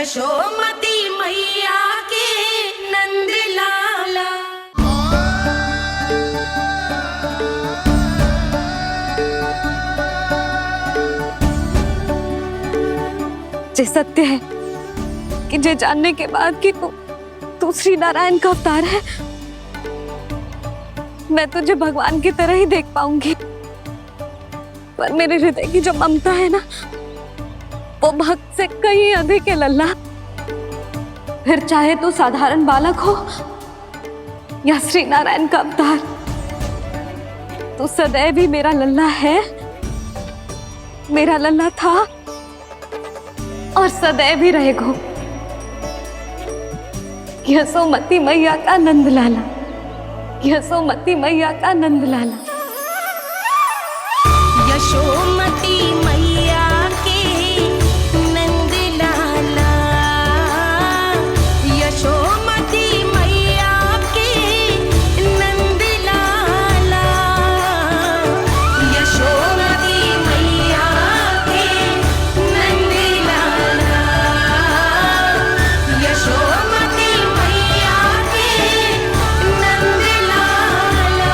यशोमती मैया के नंद लाला। ये सत्य है कि ये जानने के बाद कि तू श्री नारायण का अवतार है, मैं तुझे भगवान की तरह ही देख पाऊंगी। पर मेरे हृदय की जो ममता है ना, वो भक्त से कहीं अधिक है लल्ला। फिर चाहे तू साधारण बालक हो या श्री नारायण का अवतार, तू सदैव ही मेरा लल्ला है, मेरा लल्ला था और सदैव ही रहेगा। यशोमती मैया का नंद लाला, यशोमती मैया का नंद लाला। यशोमती मैया के नंद लाला, यशोमती मैया के नंद लाला, यशोमती मैया के नंद लाला, यशोमती मैया के नंद लाला।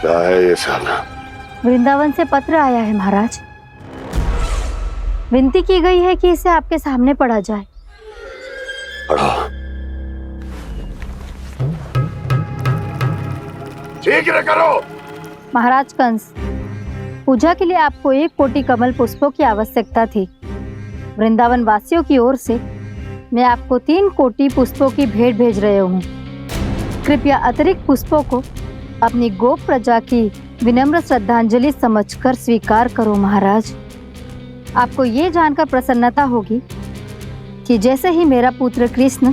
क्या है ये साला? वृंदावन से पत्र आया है महाराज। विनती की गई है कि इसे आपके सामने पढ़ा जाए। पढ़ो। शीघ्र करो। महाराज कंस, पूजा के लिए आपको 1 कोटि कमल पुष्पों की आवश्यकता थी। वृंदावन वासियों की ओर से मैं आपको 3 कोटि पुष्पों की भेंट भेज रहे हूँ। कृपया अतिरिक्त पुष्पों को अपनी गोप प्रजा की विनम्र श्रद्धांजलि समझकर स्वीकार करो महाराज। आपको ये जानकर प्रसन्नता होगी कि जैसे ही मेरा पुत्र कृष्ण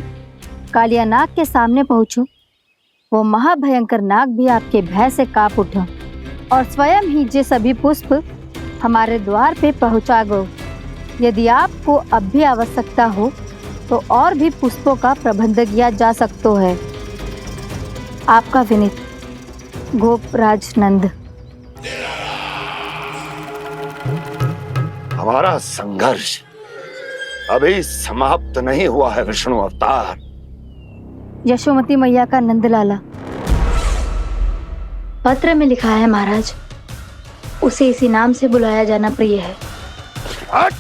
कालिया नाग के सामने पहुंचो, वो महाभयंकर नाग भी आपके भय से कांप उठा और स्वयं ही ये सभी पुष्प हमारे द्वार पे पहुंचा गो। यदि आपको अब भी आवश्यकता हो तो और भी पुष्पों का प्रबंध किया जा सकता है। आपका विनीत गोपराज नंद। हमारा संघर्ष अभी समाप्त नहीं हुआ है विष्णु अवतार। यशोमती मैया का नंद लाला। पत्र में लिखा है महाराज, उसे इसी नाम से बुलाया जाना प्रिय है। हट!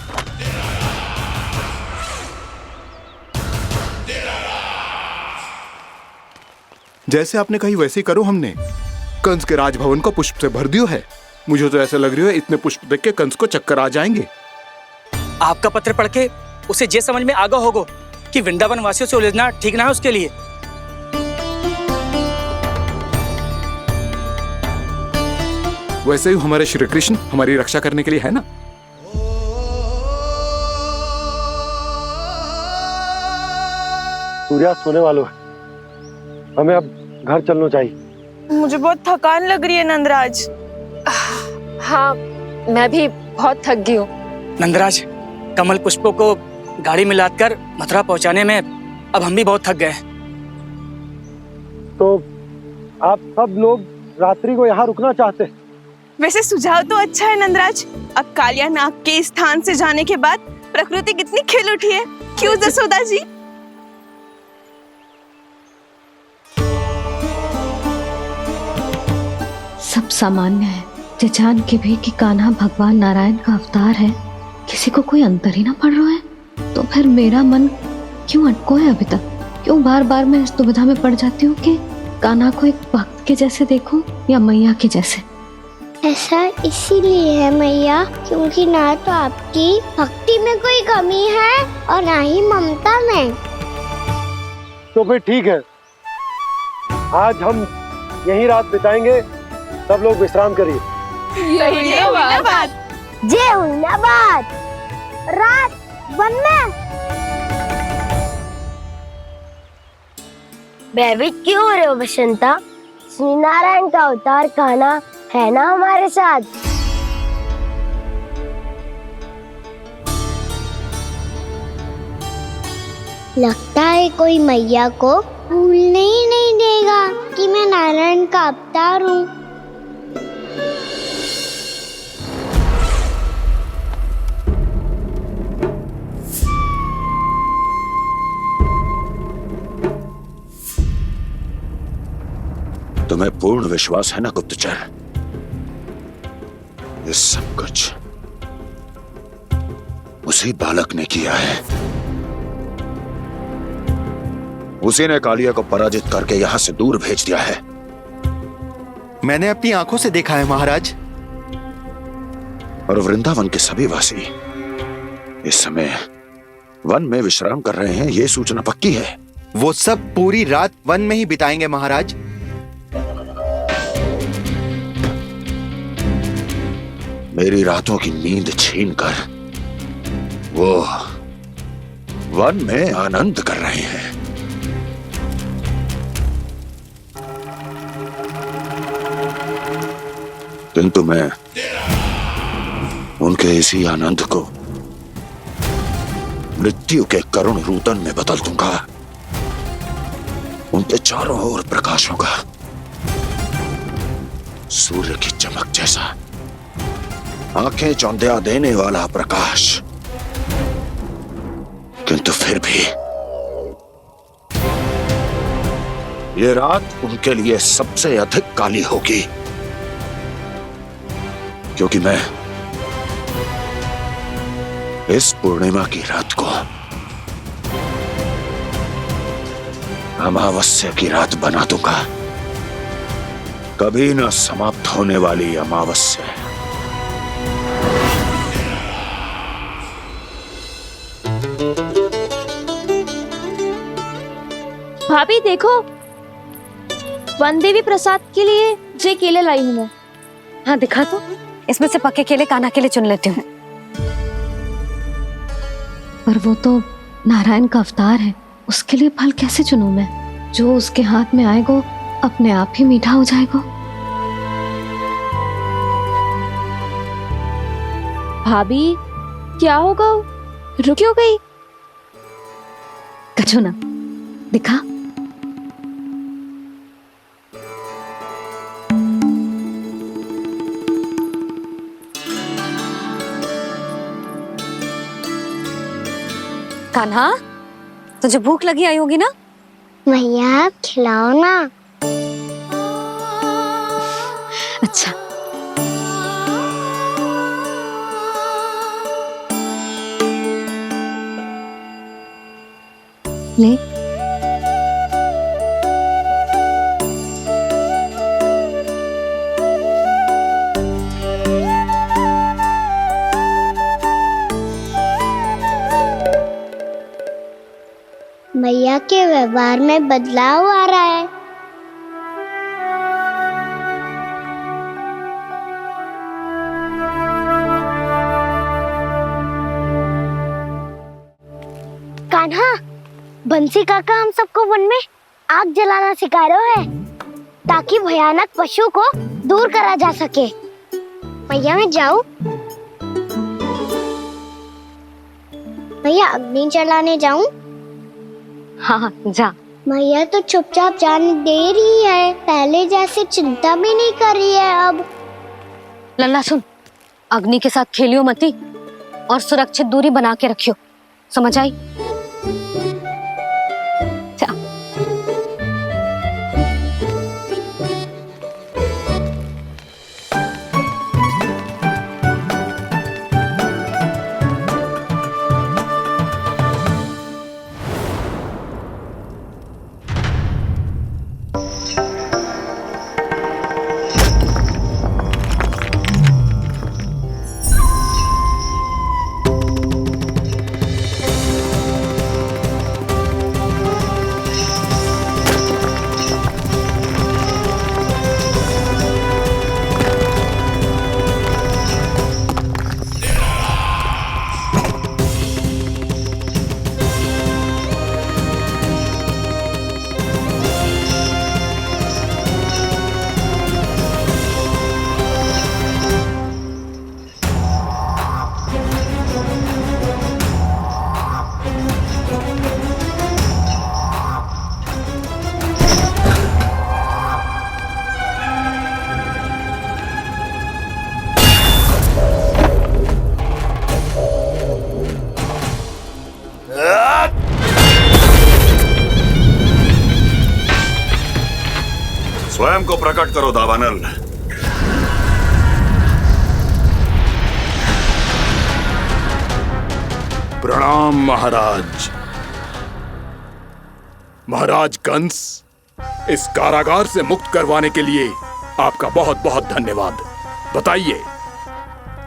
जैसे आपने कही वैसे ही करो। हमने कंस के राजभवन को पुष्प से भर दियो है। मुझे तो ऐसा लग रही है इतने पुष्प देख के कंस को चक्कर आ जाएंगे। आपका पत्र पढ़ के उसे ये समझ में आगा होगा कि वृंदावन वासियों से उलझना ठीक ना है उसके लिए। वैसे ही हमारे श्री कृष्ण हमारी रक्षा करने के लिए है ना। सूर्यास्त होने वाला है, हमें अब घर चलना चाहिए। मुझे बहुत थकान लग रही है नंदराज। हाँ, मैं भी बहुत थक गई हूँ। नंदराज, कमल पुष्पों को गाड़ी में लादकर मथुरा पहुंचाने में अब हम भी बहुत थक गए। तो आप सब लोग रात्रि को यहाँ रुकना चाहते हैं? वैसे सुझाव तो अच्छा है नंदराज। अब कालिया नाग के स्थान से जाने के बाद प्रकृति कितनी खिल उठी है, क्यों जसोदा जी? सब सामान्य है, ये जान के भी कि कान्हा भगवान नारायण का अवतार है, किसी को कोई अंतर ही ना पड़ रहा है। तो फिर मेरा मन क्यों अटको है अभी तक? क्यों बार बार मैं इस दुविधा में पड़ जाती हूँ कि कान्हा को एक भक्त के जैसे देखूं या मैया के जैसे? ऐसा इसीलिए है मैया, क्योंकि ना तो आपकी भक्ति में कोई कमी है और ना ही ममता में। तो फिर ठीक है, आज हम यहीं रात बिताएंगे। सब लोग विश्राम करिए। जय हुइनाबाद। जय हुइनाबाद। रात वन में भयभीत क्यों हो रहे हो बसंता? श्री नारायण का अवतार कान्हा है ना हमारे साथ। लगता है कोई मैया को भूलने ही नहीं देगा कि मैं नारायण का अवतार हूँ। तुम्हें पूर्ण विश्वास है ना गुप्तचर? ये सब कुछ उसी बालक ने किया है। उसी ने कालिया को पराजित करके यहां से दूर भेज दिया है। मैंने अपनी आंखों से देखा है महाराज। और वृंदावन के सभी वासी इस समय वन में विश्राम कर रहे हैं, ये सूचना पक्की है। वो सब पूरी रात वन में ही बिताएंगे महाराज। मेरी रातों की नींद छीनकर वो वन में आनंद कर रहे हैं। किंतु मैं उनके इसी आनंद को मृत्यु के करुण रूदन में बदल दूंगा। उनके चारों ओर प्रकाश होगा, सूर्य की चमक जैसा, आंखें चौंधिया देने वाला प्रकाश। किंतु फिर भी ये रात उनके लिए सबसे अधिक काली होगी, क्योंकि मैं इस पूर्णिमा की रात को अमावस्या की रात बना दूंगा। कभी न समाप्त होने वाली अमावस्या। भाभी देखो, वन देवी प्रसाद के लिए जे केले लाई हूँ मैं। हाँ दिखा तो, इसमें से पक्के केले कान्हा के लिए चुन लेती हूँ। पर वो तो नारायण का अवतार है, उसके लिए फल कैसे चुनूं मैं? जो उसके हाथ में आएगा अपने आप ही मीठा हो जाएगा। भाभी क्या होगा, रुक क्यों गई? कछो ना, दिखा। कान्हा, तुझे भूख लगी आई होगी ना? भैया आप खिलाओ ना। अच्छा, ले। भैया के व्यवहार में बदलाव आ रहा है। कान्हा, बंसी काका हम सबको वन में आग जलाना सिखा रहे हैं ताकि भयानक पशु को दूर करा जा सके। भैया मैं जाऊं? भैया अग्नि जलाने जाऊं? हाँ जा। मैया तो चुपचाप जाने दे रही है, पहले जैसे चिंता भी नहीं कर रही है अब। लल्ला सुन, अग्नि के साथ खेलियो मती और सुरक्षित दूरी बना के रखियो, समझ आई? जा। स्वयं को प्रकट करो दावानल। प्रणाम महाराज। महाराज कंस, इस कारागार से मुक्त करवाने के लिए आपका बहुत बहुत धन्यवाद। बताइए,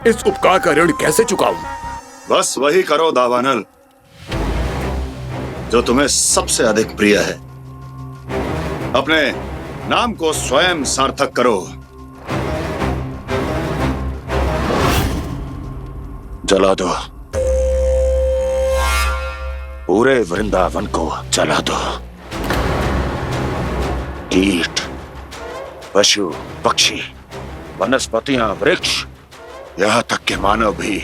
इस उपकार का ऋण कैसे चुकाऊं? बस वही करो दावानल जो तुम्हें सबसे अधिक प्रिय है। अपने नाम को स्वयं सार्थक करो। जला दो, पूरे वृंदावन को जला दो। कीट, पशु, पक्षी, वनस्पतियां, वृक्ष, यहां तक के मानव भी,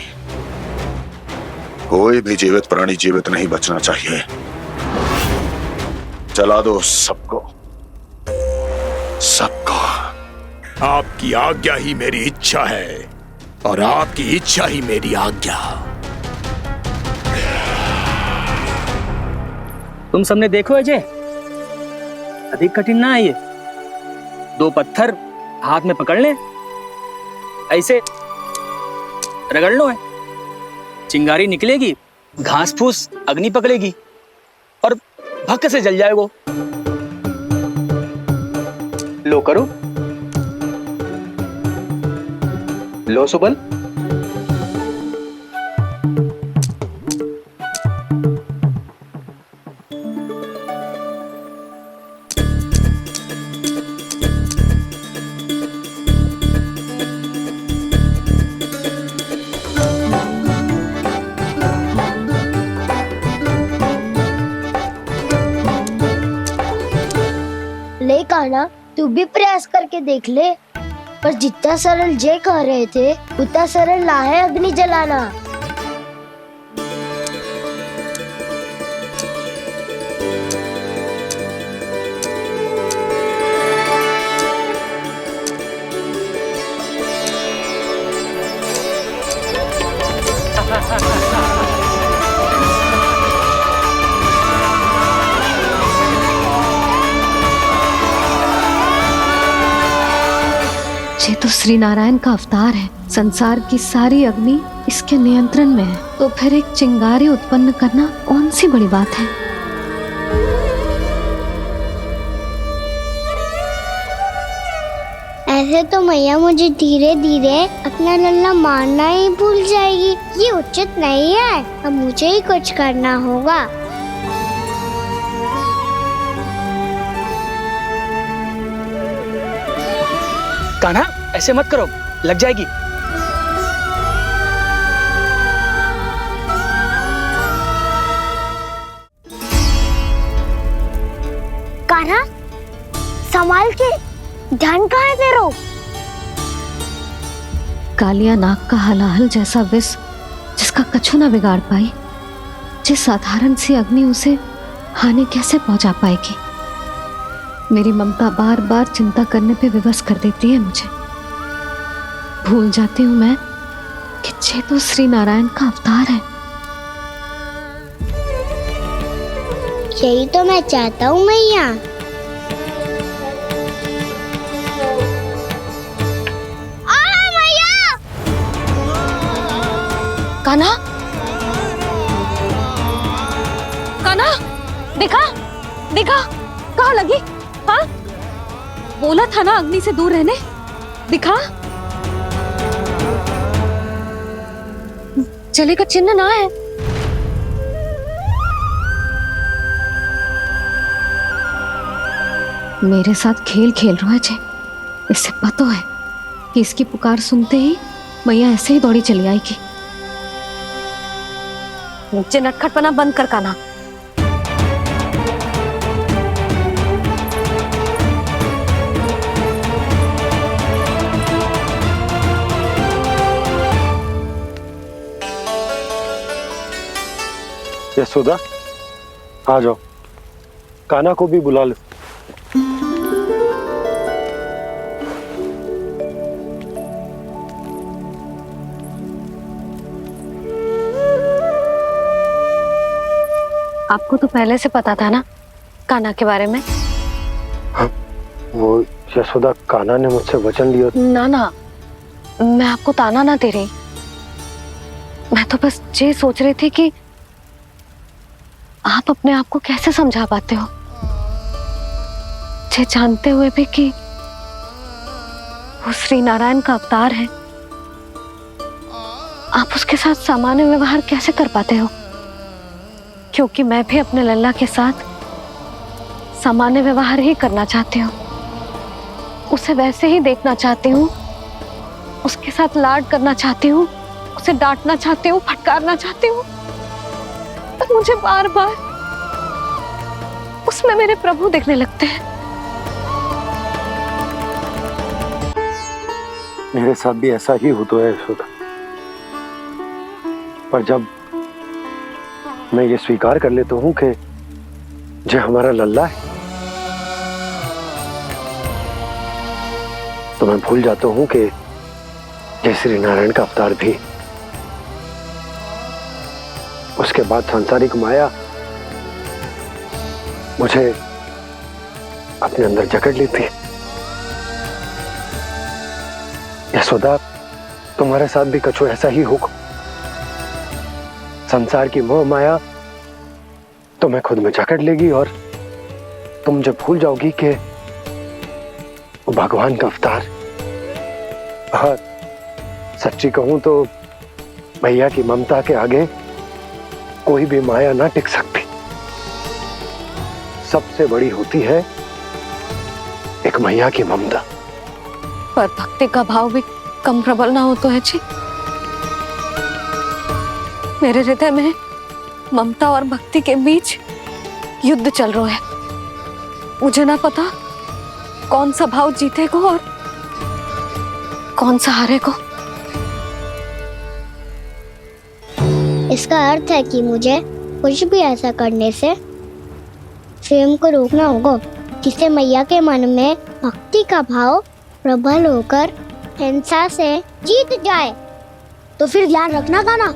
कोई भी जीवित प्राणी जीवित नहीं बचना चाहिए। जला दो सबको, सबको। आपकी आज्ञा ही मेरी इच्छा है और आपकी इच्छा ही मेरी आज्ञा। तुम सबने देखो अजय, अधिक कठिन ना है ये। 2 पत्थर हाथ में पकड़ ले, ऐसे रगड़ लो है, चिंगारी निकलेगी, घास फूस अग्नि पकड़ेगी और भक्क से जल जाएगा। लो करो, लो सुबल। ले कान्हा, तू भी प्रयास करके देख ले। पर जितना सरल जय कह रहे थे उतना सरल ना है अग्नि जलाना। ये तो श्री नारायण का अवतार है। संसार की सारी अग्नि इसके नियंत्रण में है, तो फिर एक चिंगारी उत्पन्न करना कौन सी बड़ी बात है। ऐसे तो मैया मुझे धीरे धीरे अपना लल्ला मारना ही भूल जाएगी। ये उचित नहीं है, अब मुझे ही कुछ करना होगा। कान्हा, ऐसे मत करो, लग जाएगी। कान्हा, संभाल के, ध्यान कहाँ है तेरो? कालिया नाग का हलाहल जैसा विष जिसका कछु ना बिगाड़ पाई, जिस साधारण सी अग्नि उसे हानि कैसे पहुंचा पाएगी। मेरी ममता बार बार चिंता करने पे विवश कर देती है मुझे। भूल जाती हूँ मैं कि ये तो श्री नारायण का अवतार है। यही तो मैं चाहता हूँ मैया। कान्हा, कान्हा, देखा देखा, कहाँ लगी? हाँ, बोला था ना अग्नि से दूर रहने। दिखा, जले का चिन्ह ना है। मेरे साथ खेल खेल रहा है जे। इससे पता है कि इसकी पुकार सुनते ही मैया ऐसे ही दौड़ी चली आएगी। नीचे नटखटपना बंद कर कान्हा। यशोदा, आ जाओ, कान्हा को भी बुला लो। आपको तो पहले से पता था ना कान्हा के बारे में? वो यशोदा, कान्हा ने मुझसे वचन लिया। ना ना, मैं आपको ताना ना दे रही। मैं तो बस ये सोच रही थी कि आप अपने आप को कैसे समझा पाते हो, ये जानते हुए भी कि वो श्री नारायण का अवतार है। आप उसके साथ सामान्य व्यवहार कैसे कर पाते हो? क्योंकि मैं भी अपने लल्ला के साथ सामान्य व्यवहार ही करना चाहती हूँ, उसे वैसे ही देखना चाहती हूँ, उसके साथ लाड करना चाहती हूँ, उसे डांटना चाहती हूँ, फटकारना चाहती हूँ, पर मुझे बार बार उसमें मेरे प्रभु दिखने लगते हैं। मेरे साथ भी ऐसा ही होता है यशोदा, पर जब मैं ये स्वीकार कर लेता हूँ कि जो हमारा लल्ला है, तो मैं भूल जाता हूँ कि जय श्री नारायण का अवतार भी। उसके बाद सांसारिक माया मुझे अपने अंदर जकड़ लेती है। यशोदा, तुम्हारे साथ भी कछु ऐसा ही होगा। संसार की मोह माया तुम्हें खुद में जकड़ लेगी और तुम जब भूल जाओगी कि वो भगवान का अवतार। और सच्ची कहूं तो भैया की ममता के आगे कोई भी माया ना टिक सकती। सबसे बड़ी होती है एक मैया की ममता। पर भक्ति का भाव भी कम प्रबल ना हो तो है जी। मेरे हृदय में ममता और भक्ति के बीच युद्ध चल रहा है। मुझे ना पता कौन सा भाव जीतेगा और कौन सा हारेगा। इसका अर्थ है कि मुझे कुछ भी ऐसा करने से स्वयं को रोकना होगा जिससे मैया के मन में भक्ति का भाव प्रबल होकर हिंसा से जीत जाए। तो फिर ध्यान रखना कान्हा,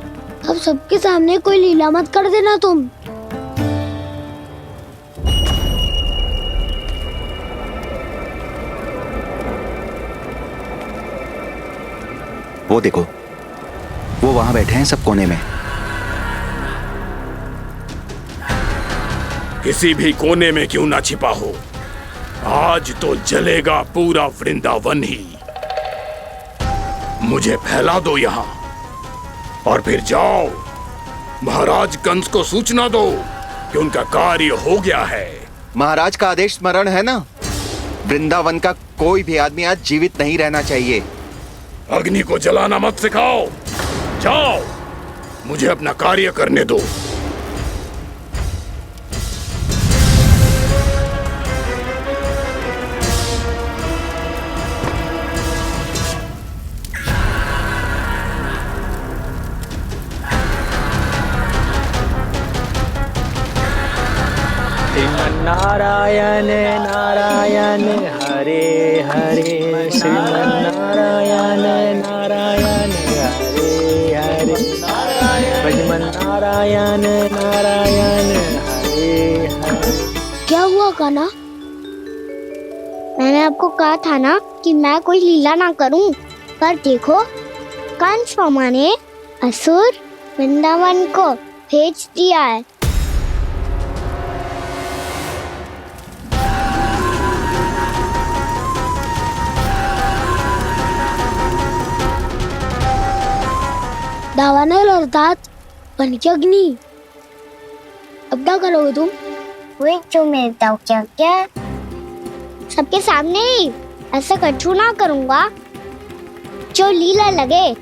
अब सबके सामने कोई लीला मत कर देना तुम। वो देखो, वो वहां बैठे हैं सब कोने में। किसी भी कोने में क्यों ना छिपा हो, आज तो जलेगा पूरा वृंदावन ही। मुझे फैला दो यहां और फिर जाओ महाराज कंस को सूचना दो कि उनका कार्य हो गया है। महाराज का आदेश स्मरण है ना, वृंदावन का कोई भी आदमी आज जीवित नहीं रहना चाहिए। अग्नि को जलाना मत सिखाओ, जाओ मुझे अपना कार्य करने दो। नारायण नारायण हरे हरे, श्रीमन्नारायण नारायण हरे हरे, भजमन नारायण नारायण हरे हरे। क्या हुआ कान्हा? मैंने आपको कहा था ना कि मैं कोई लीला ना करूं, पर देखो कंस मामा ने असुर वृंदावन को भेज दिया है। दावानल अर्थात बन की अग्नि। अब क्या करोगे तुम? वही जो मेरे दाव क्या क्या सबके सामने ही ऐसा कछु ना करूंगा जो लीला लगे,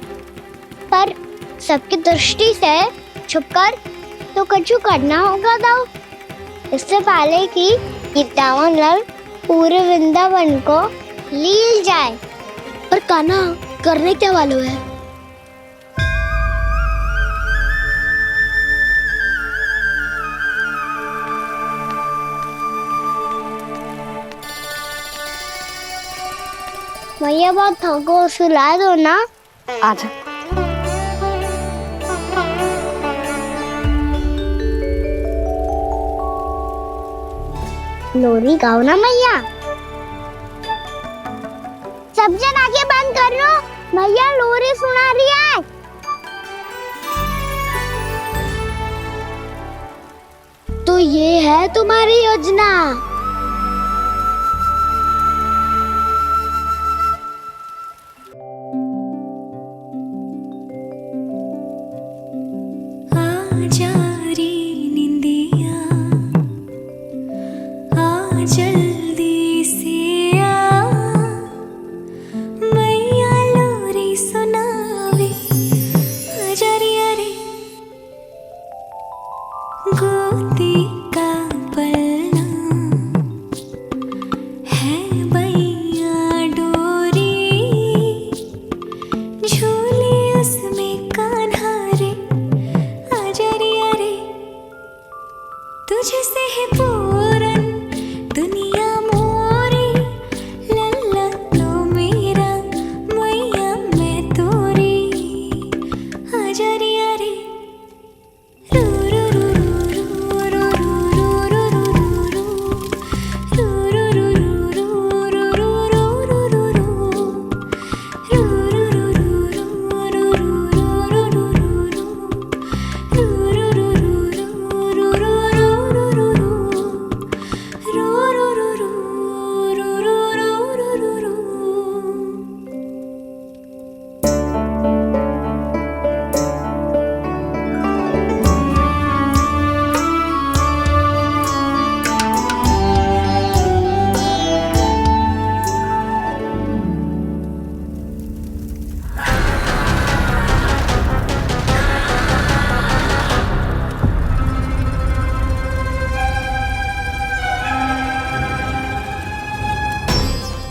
पर सबकी दृष्टि से छुपकर तो कछु करना होगा दाव। इससे पहले कि ये दावानल पूरे वृंदावन को लील जाए। पर कान्हा करने क्या वालों है? मैया बहुत थको, सुला दो ना। आजा। लोरी गाओ ना मैया। सब जन आगे बंद कर लो, मैया लोरी सुना रही है। तो ये है तुम्हारी योजना। आजा रे निंदिया, आ जल्दी से आ, मैया लोरी सुनावे। आजा रे अरे गोदी का पलना है बैया डोरी, झूले उसमें कान्हा रे। आजा रे अरे तुझसे है पूरन दुनिया मोरी, लल्ला तो मेरा मैया मैं तोरी। आजा रे अरे रू रू रू रू रू रू रू रू रू रू रू रू रू रू रू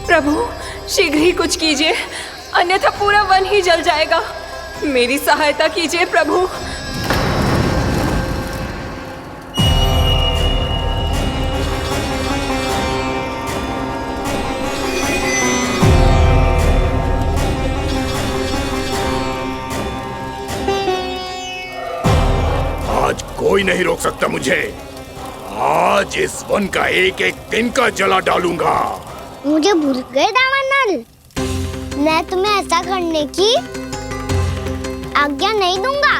प्रभु शीघ्र ही कुछ कीजिए, अन्यथा पूरा वन ही जल जाएगा। मेरी सहायता कीजिए प्रभु। आज कोई नहीं रोक सकता मुझे। आज इस वन का एक एक दिन का जला डालूंगा। मुझे भूल गए दावानल, मैं तुम्हें ऐसा करने की आज्ञा नहीं दूंगा।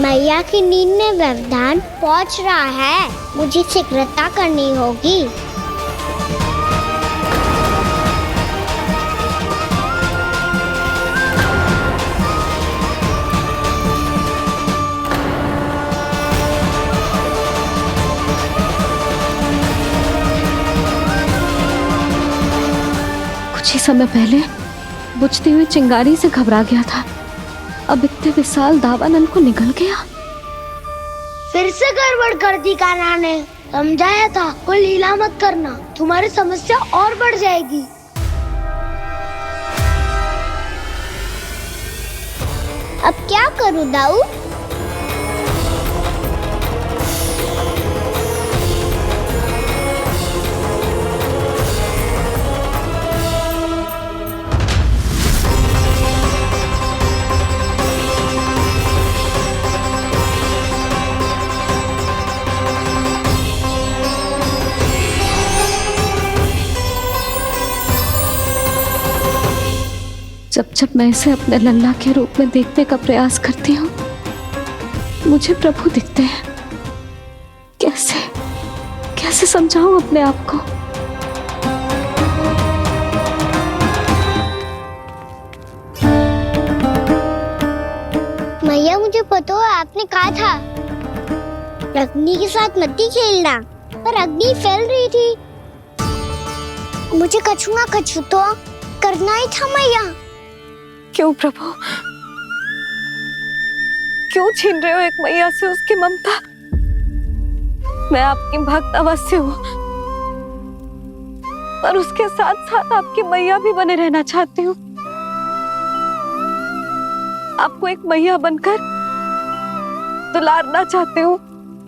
मैया की नींद में व्यवधान पहुंच रहा है, मुझे शीघ्रता करनी होगी। कुछ ही समय पहले बुझती हुई चिंगारी से घबरा गया था, अब इतने विशाल दावानल को निगल गया। फिर से गड़बड़ कर दी कान्हा ने। समझाया था कोई लीला मत करना, तुम्हारी समस्या और बढ़ जाएगी। अब क्या करूं दाऊ? जब जब मैं इसे अपने लल्ला के रूप में देखने का प्रयास करती हूँ, मुझे प्रभु दिखते हैं। कैसे कैसे समझाऊं अपने आप को? मैया मुझे पता है आपने कहा था अग्नि के साथ मत ही खेलना, पर अग्नि फैल रही थी। मुझे कछु ना कछु तो करना ही था मैया। क्यों प्रभु, क्यों छीन रहे हो एक मैया से उसकी ममता? मैं आपकी भक्त अवश्य हूँ, पर उसके साथ साथ आपकी मैया भी बने रहना चाहती हूँ। आपको एक मैया बनकर दुलारना चाहती हूँ,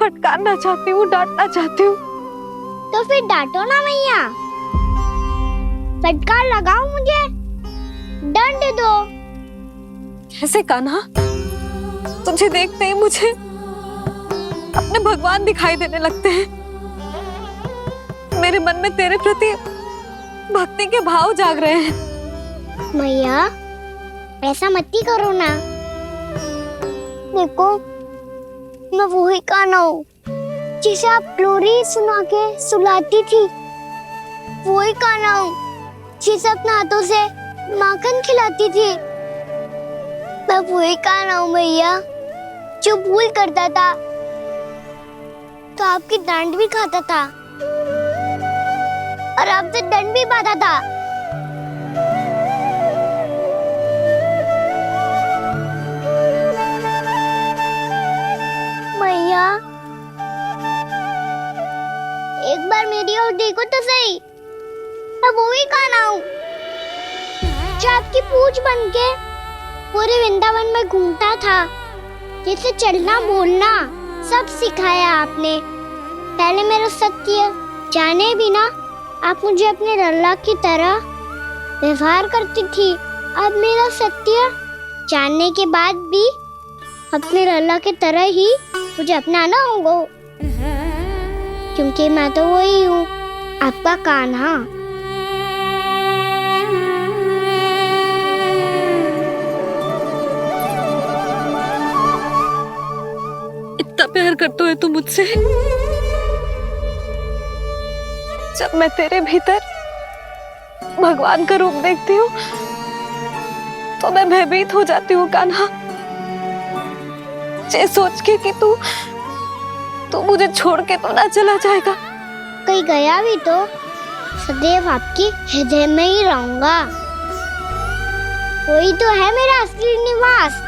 फटकारना चाहती हूँ, डांटना चाहती हूँ। तो फिर डांटो ना मैया, फटकार लगाओ, मुझे दंड दो। कैसे कान्हा? तुझे देखते ही मुझे अपने भगवान दिखाई देने लगते हैं। मेरे मन में तेरे प्रति भक्ति के भाव जाग रहे हैं। मैया ऐसा मत ही करो ना। देखो मैं वही कान्हा हूँ जिसे आप लोरी सुना के सुलाती थी। वही कान्हा हूँ जिसे अपने हाथों से माखन खिलाती थी। मैं वही कान्हा हूँ मैया जो भूल करता था तो आपकी डांट भी खाता था और आपसे दंड भी पाता था। मैया एक बार मेरी ओर देखो तो सही। मैं वो ही कान्हा हूँ जो आपकी पूछ बनके पूरे वृंदावन में घूमता था, जिसे चलना बोलना सब सिखाया आपने। पहले मेरा सत्य जाने बिना आप मुझे अपने लल्ला की तरह व्यवहार करती थी। अब मेरा सत्य जानने के बाद भी अपने लल्ला की तरह ही मुझे अपनाना होगा, क्योंकि मैं तो वही हूँ, आपका कान्हा। इतना प्यार करते हो तुम मुझसे? जब मैं तेरे भीतर भगवान का रूप देखती हूँ तो मैं भयभीत हो जाती हूँ कान्हा। ये सोच के कि तू मुझे छोड़ के तो ना चला जाएगा। कहीं गया भी तो सदैव आपके हृदय में ही रहूंगा। वही तो है मेरा असली निवास।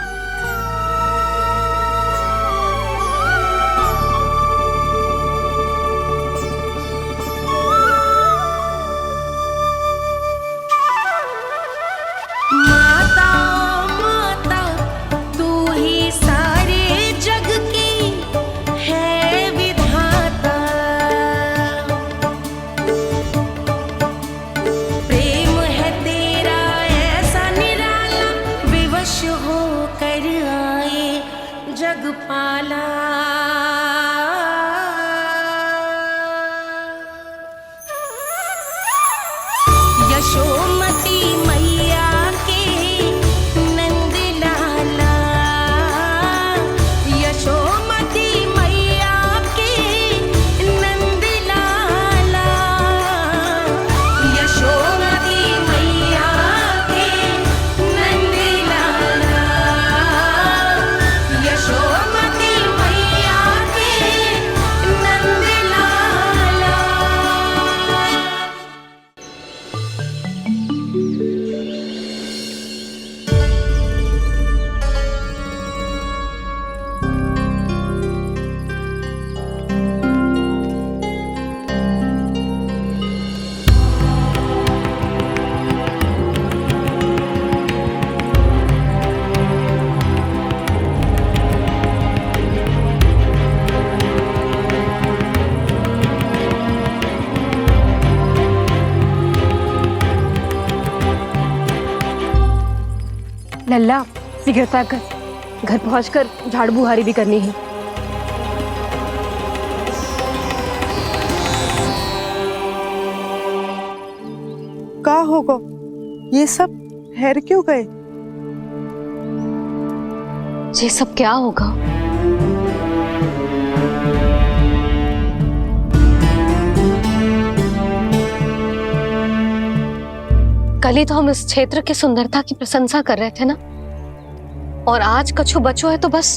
लल्ला शीघ्रता कर, घर पहुंचकर झाड़ बुहारी भी करनी है। का होगा? ये सब ठहर क्यों गए? ये सब क्या होगा? कल ही तो हम इस क्षेत्र की सुंदरता की प्रशंसा कर रहे थे ना, और आज कछु बचो है तो बस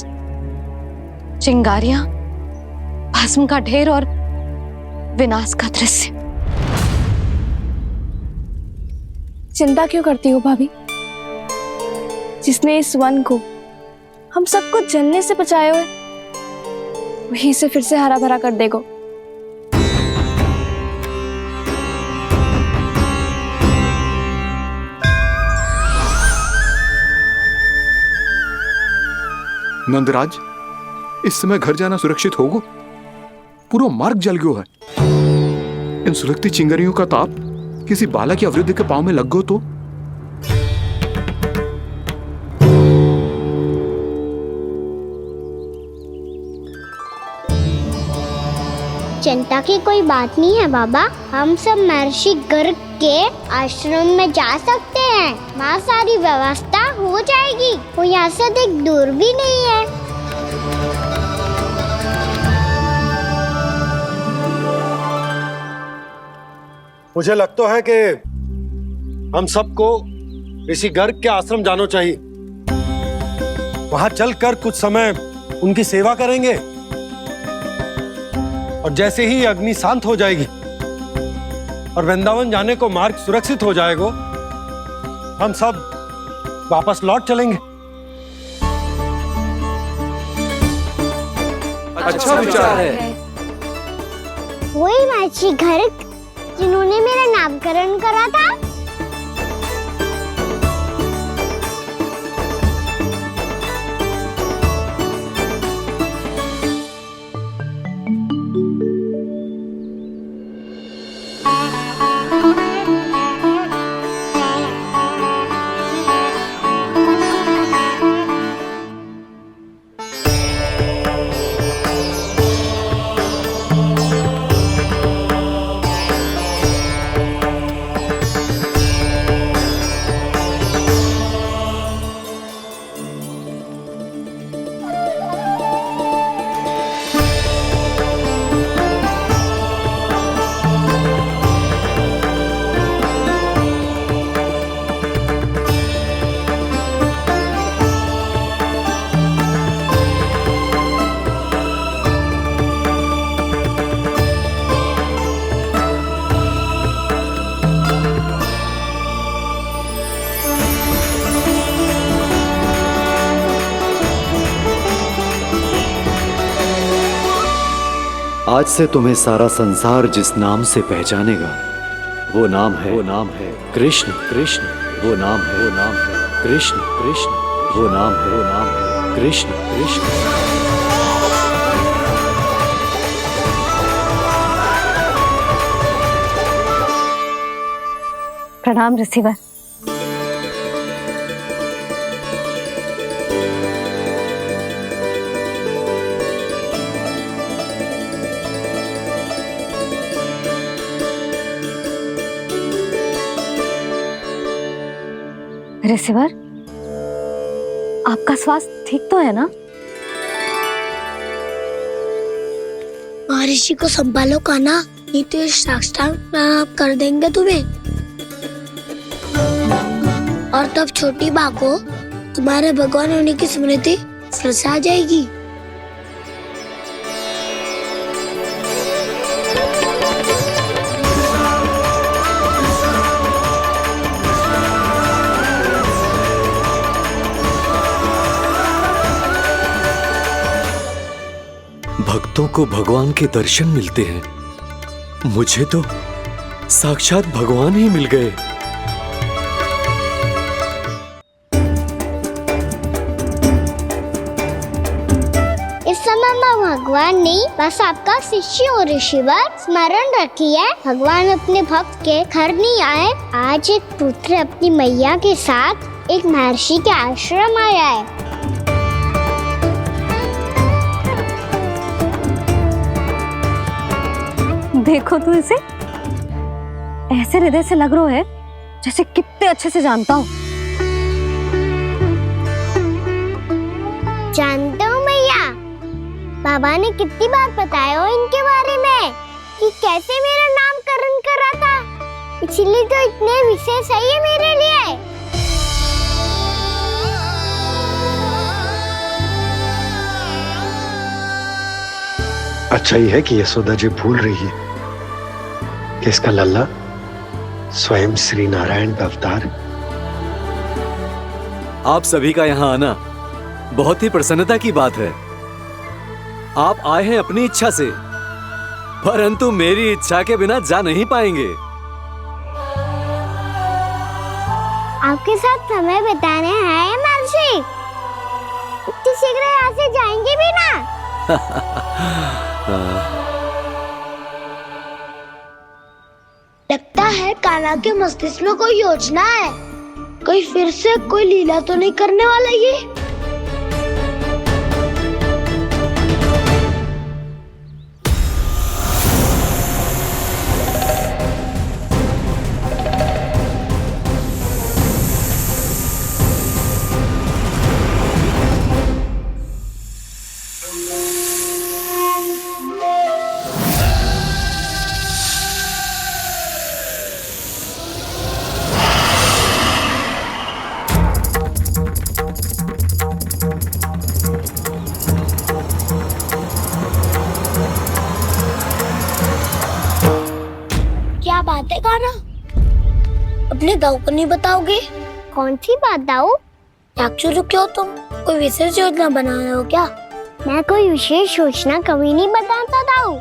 चिंगारियां, भस्म का ढेर और विनाश का दृश्य। चिंता क्यों करती हो भाभी? जिसने इस वन को, हम सबको जलने से बचाए हुए, वहीं से फिर से हरा भरा कर देगो। नंदराज, इस समय घर जाना सुरक्षित होगो? पूरा मार्ग जल गयो है। इन सुलगती चिंगारियों का ताप किसी बालक या वृद्ध के पांव में लग गो तो? चिंता की कोई बात नहीं है बाबा, हम सब महर्षि गर्ग के आश्रम में जा सकते हैं। वहाँ सारी व्यवस्था हो जाएगी, वो यहाँ से अधिक दूर भी नहीं है। मुझे लगता है कि हम सबको ऋषि गर्ग के आश्रम जाना चाहिए। वहां चलकर कुछ समय उनकी सेवा करेंगे और जैसे ही अग्नि शांत हो जाएगी और वृंदावन जाने को मार्ग सुरक्षित हो जाएगा, हम सब वापस लौट चलेंगे। अच्छा विचार है। वही महर्षि गर्ग जिन्होंने मेरा नामकरण करा था। आज से तुम्हें सारा संसार जिस नाम से पहचानेगा वो नाम है कृष्ण। कृष्ण वो नाम है कृष्ण। कृष्ण वो नाम है कृष्ण। कृष्ण। प्रणाम ऋषिवर। ऋषिवर, आपका स्वास्थ्य ठीक तो है ना? महर्षि को संभालो कान्हा, नहीं तो ये साक्षात कर देंगे तुम्हें। और तब छोटी माँ को तुम्हारे भगवान होने की स्मृति फिर से आ जाएगी। भक्तों को भगवान के दर्शन मिलते हैं, मुझे तो साक्षात भगवान ही मिल गए। इस समय मैं भगवान नहीं, बस आपका शिष्य हूँ ऋषिवर। स्मरण रखिए, भगवान अपने भक्त के घर नहीं आए। आज एक पुत्र अपनी मैया के साथ एक महर्षि के आश्रम आया है। देखो तो इसे, ऐसे हृदय से लग रहा है जैसे कितने अच्छे से जानता हूँ। जानते हो मैया, बाबा ने कितनी बार बताया हो इनके बारे में कि कैसे मेरा नामकरण करा था, इसीलिए तो इतने विशेष है ये मेरे लिए। अच्छा ही है कि यशोदा जी भूल रही है कि इसका लल्ला स्वयं श्री नारायण का अवतार है। आप सभी का यहाँ आना बहुत ही प्रसन्नता की बात है। आप आए हैं अपनी इच्छा से, परंतु मेरी इच्छा के बिना जा नहीं पाएंगे। आपके साथ समय बिताने आए महर्षि। इतनी शीघ्र यहाँ से जाएंगे भी ना। लगता है कान्हा के मस्तिष्क में कोई योजना है। कोई फिर से कोई लीला तो नहीं करने वाला ये। क्या बात है कान्हा? अपने दाऊ को नहीं बताओगे? कौन सी बात दाऊ? चाकचू रुके हो तुम? कोई विशेष योजना बना रहे हो क्या? मैं कोई विशेष योजना कभी नहीं बताता दाऊ।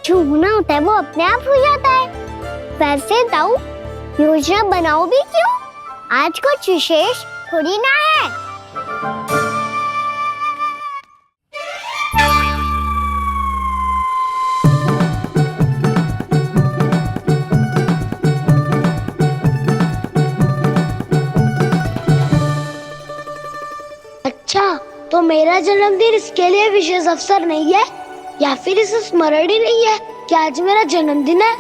जो होना होता है वो अपने आप हो जाता है। वैसे दाऊ योजना बनाओ भी क्यों? आज कुछ विशेष थोड़ी ना है। अच्छा, तो मेरा जन्मदिन इसके लिए विशेष अवसर नहीं है या फिर इसे स्मरण ही नहीं है कि आज मेरा जन्मदिन है?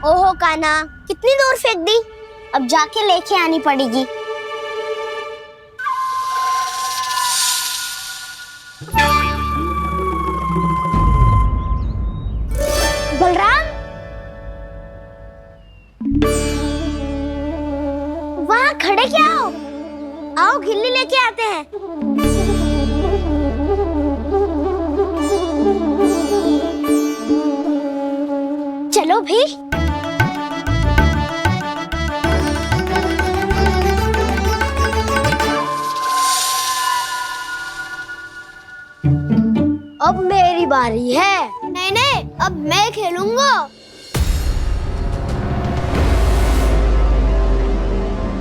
ओहो कान्हा, कितनी दूर फेंक दी? अब जाके लेके आनी पड़ेगी। बलराम, वहाँ खड़े क्या हो? आओ घिल्ली लेके आते हैं। चलो भी। अब मेरी बारी है। नहीं नहीं, अब मैं खेलूंगा।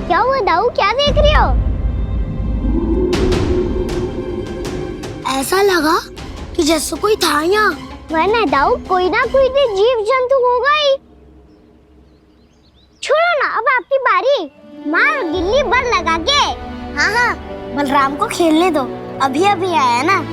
क्या हुआ दाऊ, क्या देख रही हो? ऐसा लगा कि जैसे कोई था यहाँ। वरना दाऊ कोई ना कोई तो जीव जंतु होगा ही। छोड़ो ना, अब आपकी बारी। मार गिल्ली बल लगा के। हाँ हाँ, बलराम को खेलने दो, अभी अभी आया ना।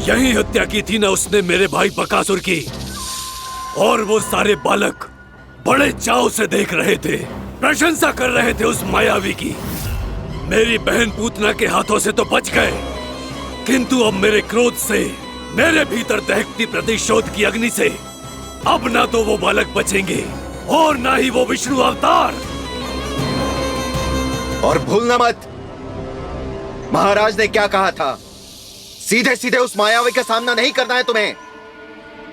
यही हत्या की थी ना उसने मेरे भाई बकासुर की। और वो सारे बालक बड़े चाव से देख रहे थे, प्रशंसा कर रहे थे उस मायावी की। मेरी बहन पूतना के हाथों से तो बच गए, किंतु अब मेरे क्रोध से, मेरे भीतर दहकती प्रतिशोध की अग्नि से अब ना तो वो बालक बचेंगे और ना ही वो विष्णु अवतार। और भूलना मत, महाराज ने क्या कहा था। सीधे सीधे उस मायावी का सामना नहीं करना है तुम्हें।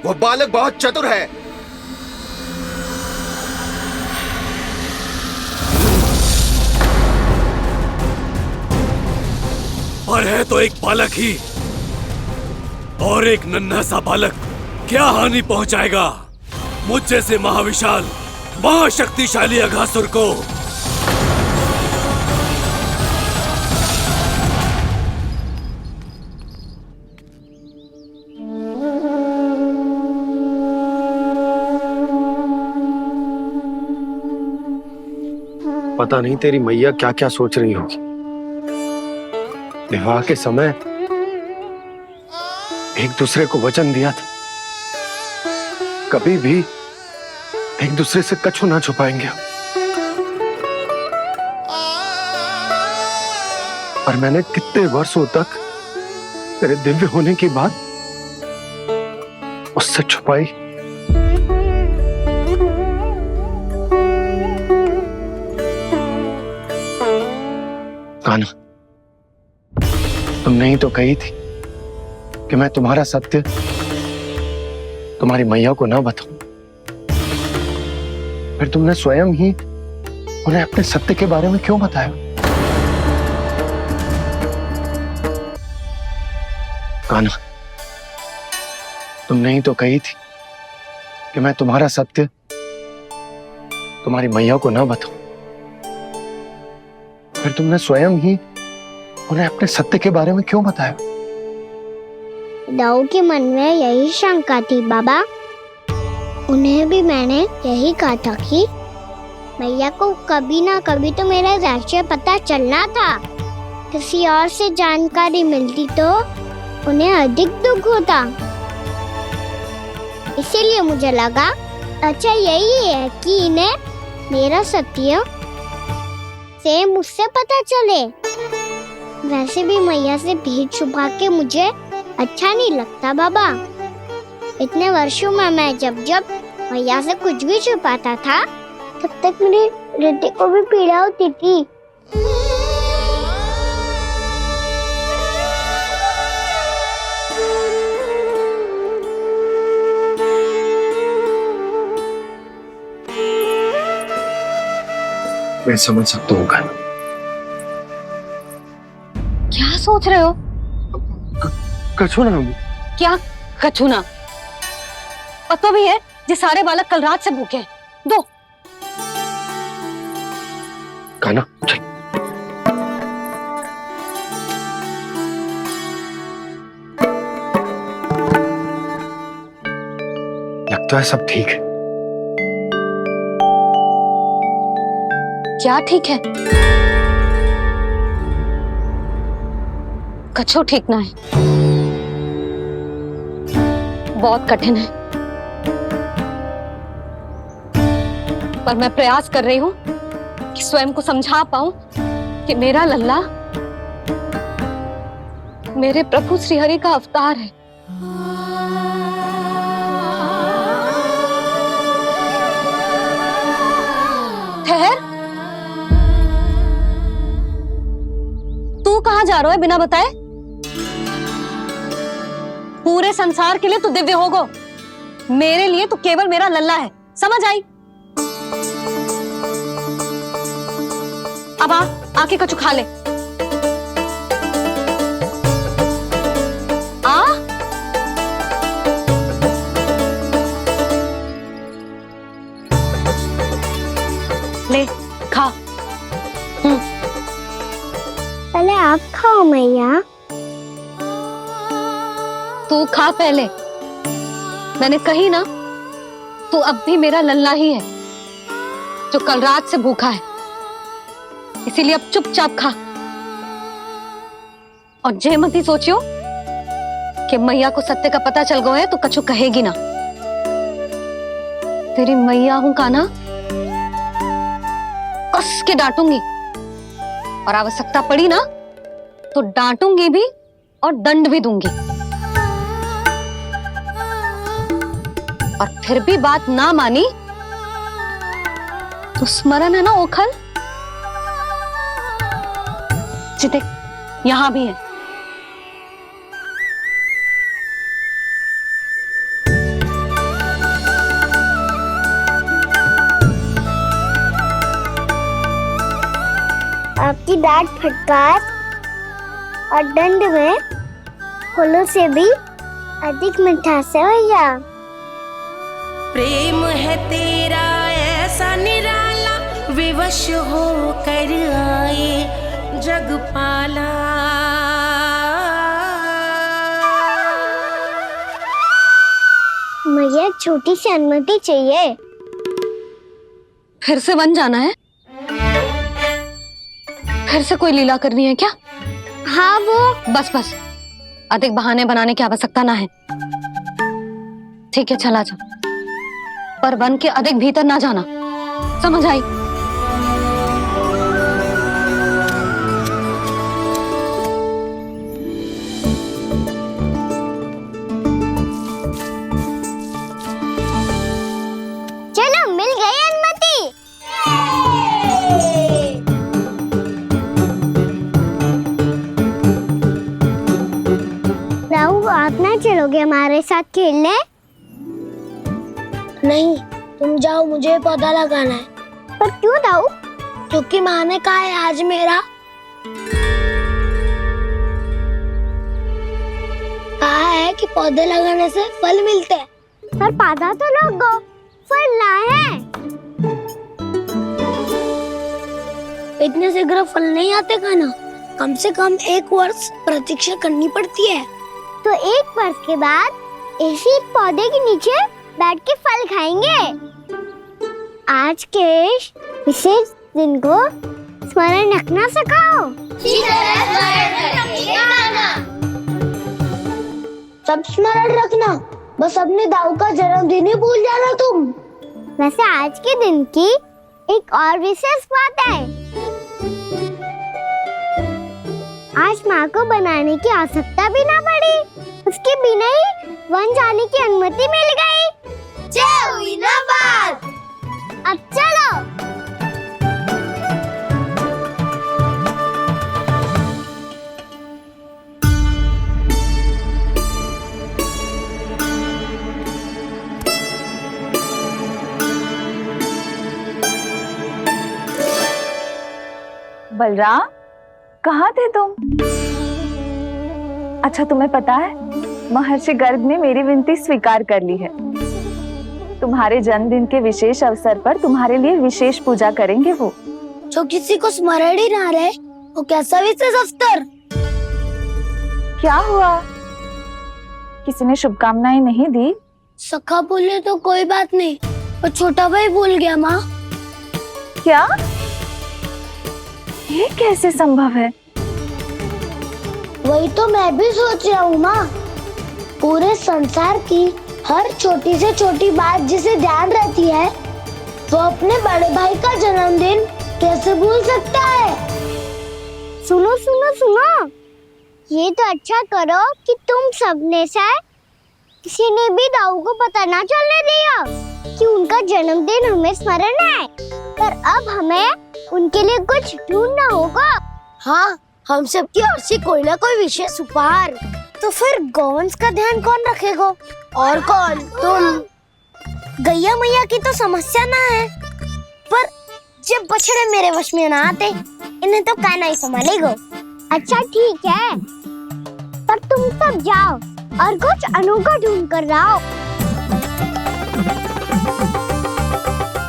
वो बालक बहुत चतुर है। पर है तो एक बालक ही, और एक नन्हा सा बालक क्या हानि पहुंचाएगा मुझ जैसे महाविशाल महाशक्तिशाली अघासुर को। पता नहीं तेरी मैया क्या क्या सोच रही होगी। विवाह के समय एक दूसरे को वचन दिया था, कभी भी एक दूसरे से कछु ना छुपाएंगे। और मैंने कितने वर्षों तक तेरे दिव्य होने की बात उससे छुपाई। कान्हा, तुमने ही तो कही थी कि मैं तुम्हारा सत्य तुम्हारी मैया को ना बताऊं। फिर तुमने स्वयं ही उन्हें अपने सत्य के बारे में क्यों बताया? कान्हा, तुमने ही तो कही थी कि मैं तुम्हारा सत्य तुम्हारी मैया को ना बताऊं। फिर तुमने स्वयं ही उन्हें अपने सत्य के बारे में क्यों बताया? दाऊ के मन में यही शंका थी बाबा। उन्हें भी मैंने यही कहा था कि मैया को कभी ना कभी तो मेरा रहस्य पता चलना था। किसी और से जानकारी मिलती तो उन्हें अधिक दुख होता। इसीलिए मुझे लगा अच्छा यही है कि इन्हें मेरा सत्य से मुझसे पता चले। वैसे भी मैया से भेद छुपा के मुझे अच्छा नहीं लगता बाबा। इतने वर्षों में मैं जब जब मैया से कुछ भी छुपाता था तब तक मेरे हृदय को भी पीड़ा होती थी। मैं समझ सकता हूँ कान्हा। क्या सोच रहे हो? कछु ना। क्या कछु ना? पता भी है ये सारे बालक कल रात से भूखे हैं। दो। कान्हा चल। लगता है सब ठीक है। क्या ठीक है? कछु ठीक ना है। बहुत कठिन है, पर मैं प्रयास कर रही हूं कि स्वयं को समझा पाऊं कि मेरा लल्ला मेरे प्रभु श्रीहरि का अवतार है। ठहर, तू कहां जा रहा है बिना बताए? पूरे संसार के लिए तू दिव्य होगो, मेरे लिए तू केवल मेरा लल्ला है। समझ आई? अब आके कछु खा ले। आ ले खा। पहले आप खाओ मैया। तू खा पहले। मैंने कही ना, तू अब भी मेरा लल्ला ही है जो कल रात से भूखा है। इसीलिए अब चुपचाप खा। और जे मत ही सोचियो कि मैया को सत्य का पता चल गया है तो कछु कहेगी ना। तेरी मैया हूं कान्हा, कस के डांटूंगी और आवश्यकता पड़ी ना तो डांटूंगी भी और दंड भी दूंगी। और फिर भी बात ना मानी तो स्मरण है ना ओखल? देख, यहां भी है। आपकी डांट फटकार और दंड में फूलों से भी अधिक मिठास है भैया। प्रेम है तेरा ऐसा निराला, विवश हो कर आए जग पाला। मैया छोटी सी अनुमति चाहिए। फिर से वन जाना है? फिर से कोई लीला करनी है क्या? हाँ वो। बस बस, अधिक बहाने बनाने की आवश्यकता ना है। ठीक है चला जा, पर वन के अधिक भीतर ना जाना, समझ आई? चलो मिल गई अनुमति। राहु, आप ना चलोगे हमारे साथ खेलने? नहीं, तुम जाओ, मुझे पौधा लगाना है। पर क्यों राहु? क्योंकि माँ ने कहा है आज मेरा कहा है कि पौधे लगाने से फल मिलते हैं। पर पौधा तो लगो, फल ना है। इतने शीघ्र फल नहीं आते खाना, कम से कम 1 वर्ष प्रतीक्षा करनी पड़ती है। तो 1 वर्ष के बाद इसी पौधे के नीचे बैठ के फल खाएंगे। आज के विशेष दिन को स्मरण रखना सिखाओ। सब स्मरण रखना, बस अपने दाऊ का जन्मदिन ही भूल जाना तुम। वैसे आज के दिन की एक और विशेष बात है। आज माँ को बनाने की आवश्यकता भी ना पड़ी, उसके बिना ही वन जाने की अनुमति मिल गई। जय हुई ना बात। अब चलो। बलराम, कहाँ थे तुम? अच्छा, तुम्हें पता है महर्षि गर्ग ने मेरी विनती स्वीकार कर ली है। तुम्हारे जन्मदिन के विशेष अवसर पर तुम्हारे लिए विशेष पूजा करेंगे वो। जो किसी को स्मरण ही ना रहे, वो कैसा विशेष अवसर? क्या हुआ? किसी ने शुभकामनाएं नहीं दी? सखा बोले तो कोई बात नहीं, पर छोटा भाई भूल गया माँ। क्या? ये कैसे संभव है? वही तो मैं भी सोच रहा हूँ माँ। पूरे संसार की हर छोटी से छोटी बात जिसे ध्यान रहती है, वो अपने बड़े भाई का जन्मदिन कैसे भूल सकता है? सुनो सुनो सुनो, ये तो अच्छा करो कि तुम सबने से किसी ने भी दाऊ को पता ना चलने दिया कि उनका जन्मदिन हमें स्मरण है। पर अब हमें उनके लिए कुछ ढूंढना होगा। हाँ, हम सबकी ओर से कोई ना कोई विशेष उपहार। तो फिर गौवंश का ध्यान कौन रखेगा? और कौन? तुम। गैया मैया की तो समस्या ना है, पर जब बछड़े मेरे वश में ना आते, इन्हें तो कान्हा ही संभालेगा। अच्छा ठीक है, पर तुम सब जाओ और कुछ अनोखा ढूंढ कर लाओ।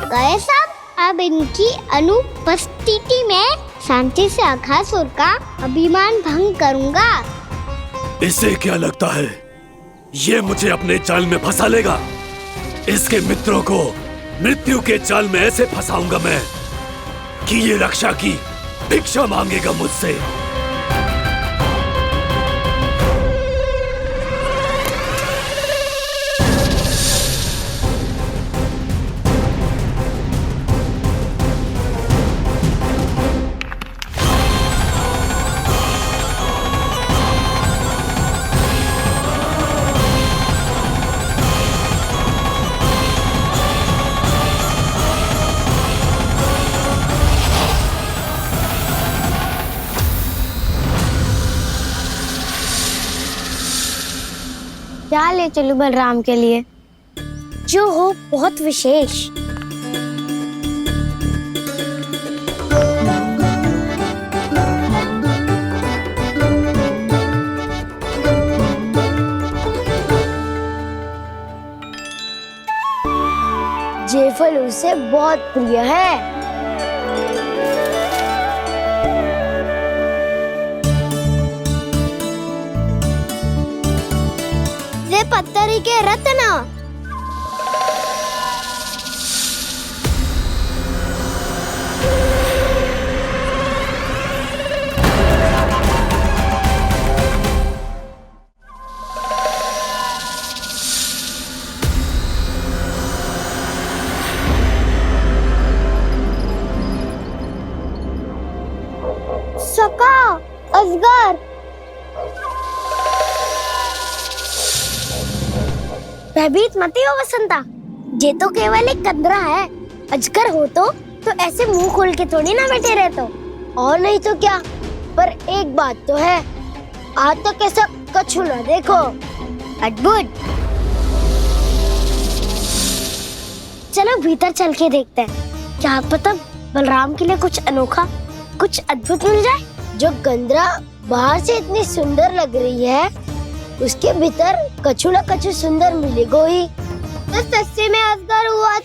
गए सब? अब इनकी अनुपस्थिति में शांति से अघासुर का अभिमान भंग करूंगा। इसे क्या लगता है ये मुझे अपने जाल में फंसा लेगा? इसके मित्रों को मृत्यु के जाल में ऐसे फंसाऊंगा मैं कि ये रक्षा की भिक्षा मांगेगा मुझसे। क्या ले चलूं बलराम के लिए जो हो बहुत विशेष? ये फल उसे बहुत प्रिय है। ये पत्थरी के रत्न। सका असगर। भयभीत मत हो वसंता, ये तो केवल एक कंदरा है। अजगर हो तो ऐसे मुंह खोल के थोड़ी ना बैठे रहते हो। और नहीं तो क्या, पर एक बात तो है, आज तक ऐसा कछु ना देखो। अद्भुत। चलो भीतर चल के देखते हैं, क्या पता बलराम के लिए कुछ अनोखा, कुछ अद्भुत मिल जाए। जो गंदरा बाहर से इतनी सुंदर लग रही है, उसके भीतर कछु न कछु सुंदर मिलेगा ही। तो सस्ते में अजगर हुआ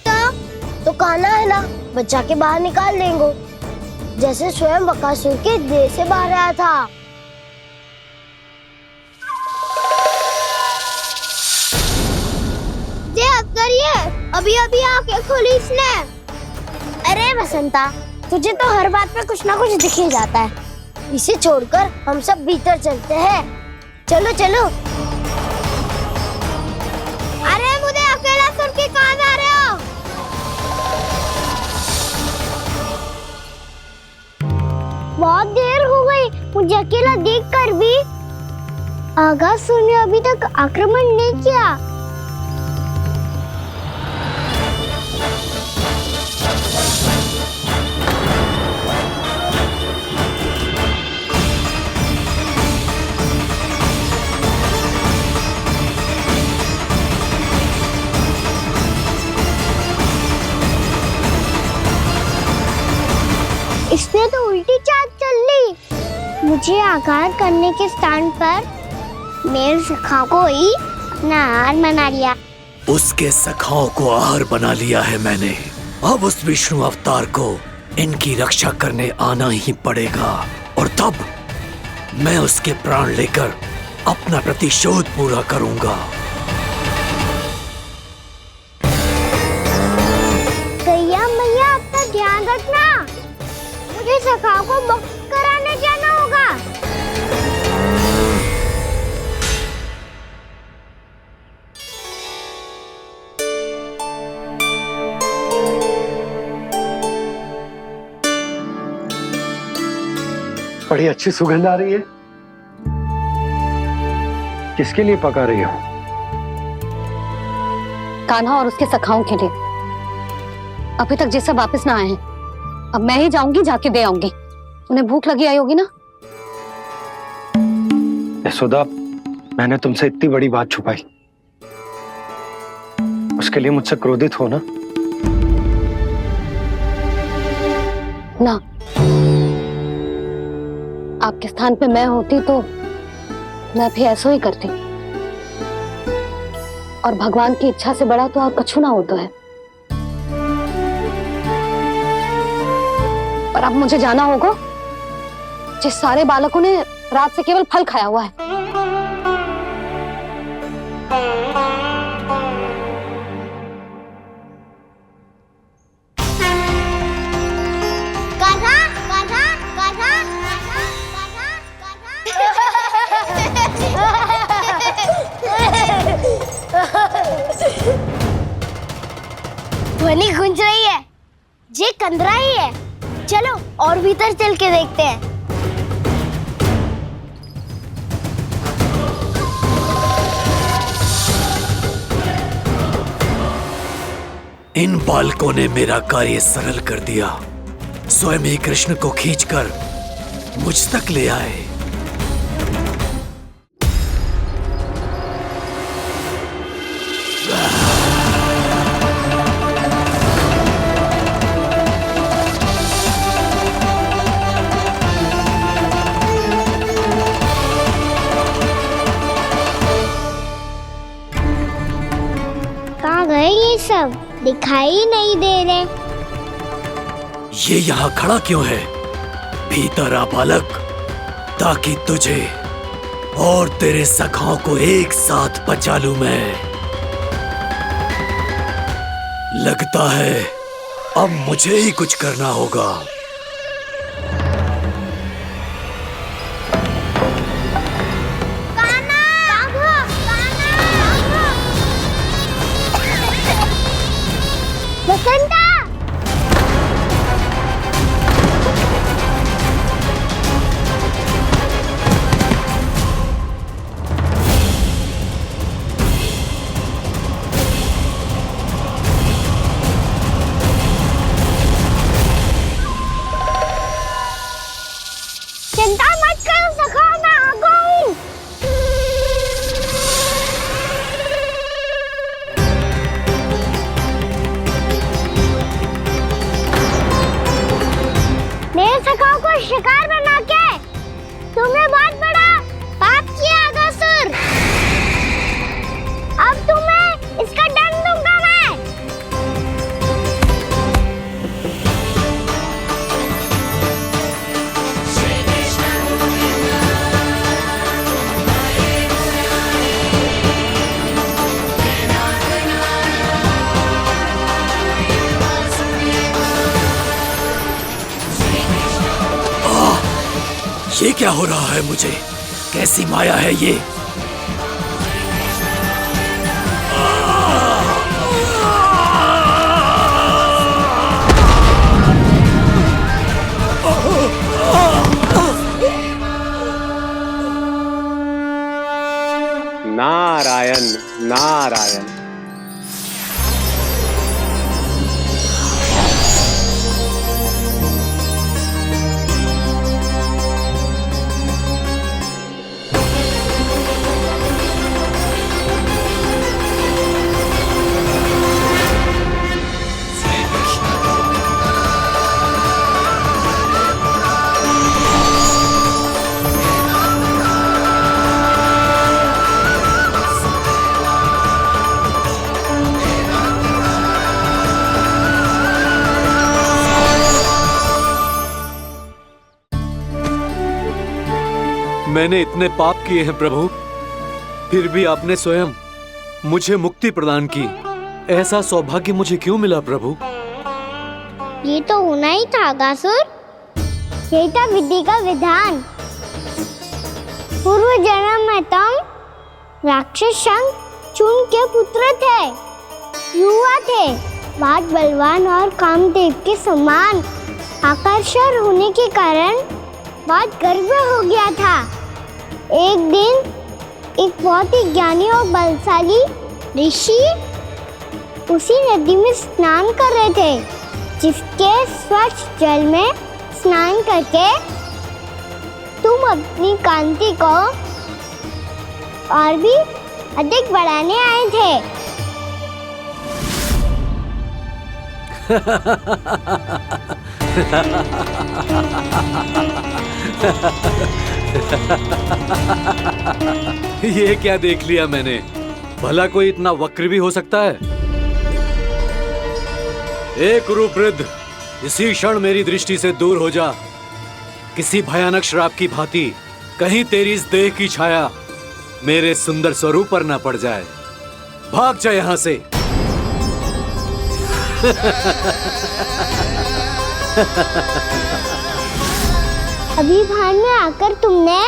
तो कान्हा है ना, बच्चा के बाहर निकाल देंगे, जैसे स्वयं बकासुर के देह से बाहर आया था। अभी अभी आंखें खोली इसने। अरे वसंता, तुझे तो हर बात में कुछ ना कुछ दिख ही जाता है। इसे छोड़कर हम सब भीतर चलते हैं। चलो चलो। अरे मुझे अकेला सुन के कहाँ जा रहे हो? बहुत देर हो गई मुझे अकेला देखकर भी। आगासुर ने अभी तक आक्रमण नहीं किया। इसने तो उल्टी चाल चल ली। मुझे आघात करने के स्थान पर मेरे सखा को ही अपना आहार बना लिया। उसके सखाओं को आहार बना लिया है मैंने। अब उस विष्णु अवतार को इनकी रक्षा करने आना ही पड़ेगा, और तब मैं उसके प्राण लेकर अपना प्रतिशोध पूरा करूंगा। गैया मैया, अपना ध्यान रखना। मुझे सखा को मुक्त कराने जाना होगा। बड़ी अच्छी सुगंध आ रही है। किसके लिए पका रही हो? कान्हा और उसके सखाओं के लिए। अभी तक जैसे वापस ना आए हैं, अब मैं ही जाऊंगी, जाके दे आऊंगी। उन्हें भूख लगी आई होगी ना। यशोदा, मैंने तुमसे इतनी बड़ी बात छुपाई, उसके लिए मुझसे क्रोधित हो ना? ना, आपके स्थान पे मैं होती तो मैं भी ऐसा ही करती। और भगवान की इच्छा से बड़ा तो और कछु ना होता है। पर अब मुझे जाना होगा। जिस सारे बालकों ने रात से केवल फल खाया हुआ है। कान्हा, कान्हा, कान्हा, ध्वनि गूंज रही है। ये कंदरा ही है। चलो और भीतर चल के देखते हैं। इन बालकों ने मेरा कार्य सरल कर दिया। स्वयं ही कृष्ण को खींचकर मुझ तक ले आए। कहाँ गए ये सब? दिखाई नहीं दे रहे। ये यहाँ खड़ा क्यों है? भीतर आ बालक, ताकि तुझे और तेरे सखाओं को एक साथ बचा लूं मैं। लगता है अब मुझे ही कुछ करना होगा। वसंता! चिंता मत करो सखा, मैं आ गया हूँ। मेरे सखाओं को शिकार बना के तुमने बहुत बड़ा पाप किया अगासुर। अब तुम्हें इसका दंड दूंगा मैं। ये क्या हो रहा है मुझे? कैसी माया है ये? नारायण नारायण। मैंने इतने पाप किए हैं प्रभु, फिर भी आपने स्वयं मुझे मुक्ति प्रदान की। ऐसा सौभाग्य मुझे क्यों मिला प्रभु? ये तो होना ही था अगासुर, यही था विधि का विधान। पूर्व जन्म में तुम राक्षस शंखचूड़ के पुत्र थे, युवा थे, बहुत बलवान और कामदेव के समान आकर्षण होने के कारण बहुत गर्व हो गया था। एक दिन एक बहुत ही ज्ञानी और बलशाली ऋषि उसी नदी में स्नान कर रहे थे, जिसके स्वच्छ जल में स्नान करके तुम अपनी कांति को और भी अधिक बढ़ाने आए थे। ये क्या देख लिया मैंने? भला कोई इतना वक्र भी हो सकता है? एक रूपवृद्ध, इसी क्षण मेरी दृष्टि से दूर हो जा। किसी भयानक श्राप की भांति कहीं तेरी इस देह की छाया मेरे सुंदर स्वरूप पर न पड़ जाए। भाग जा यहां से। अभी भान में आकर तुमने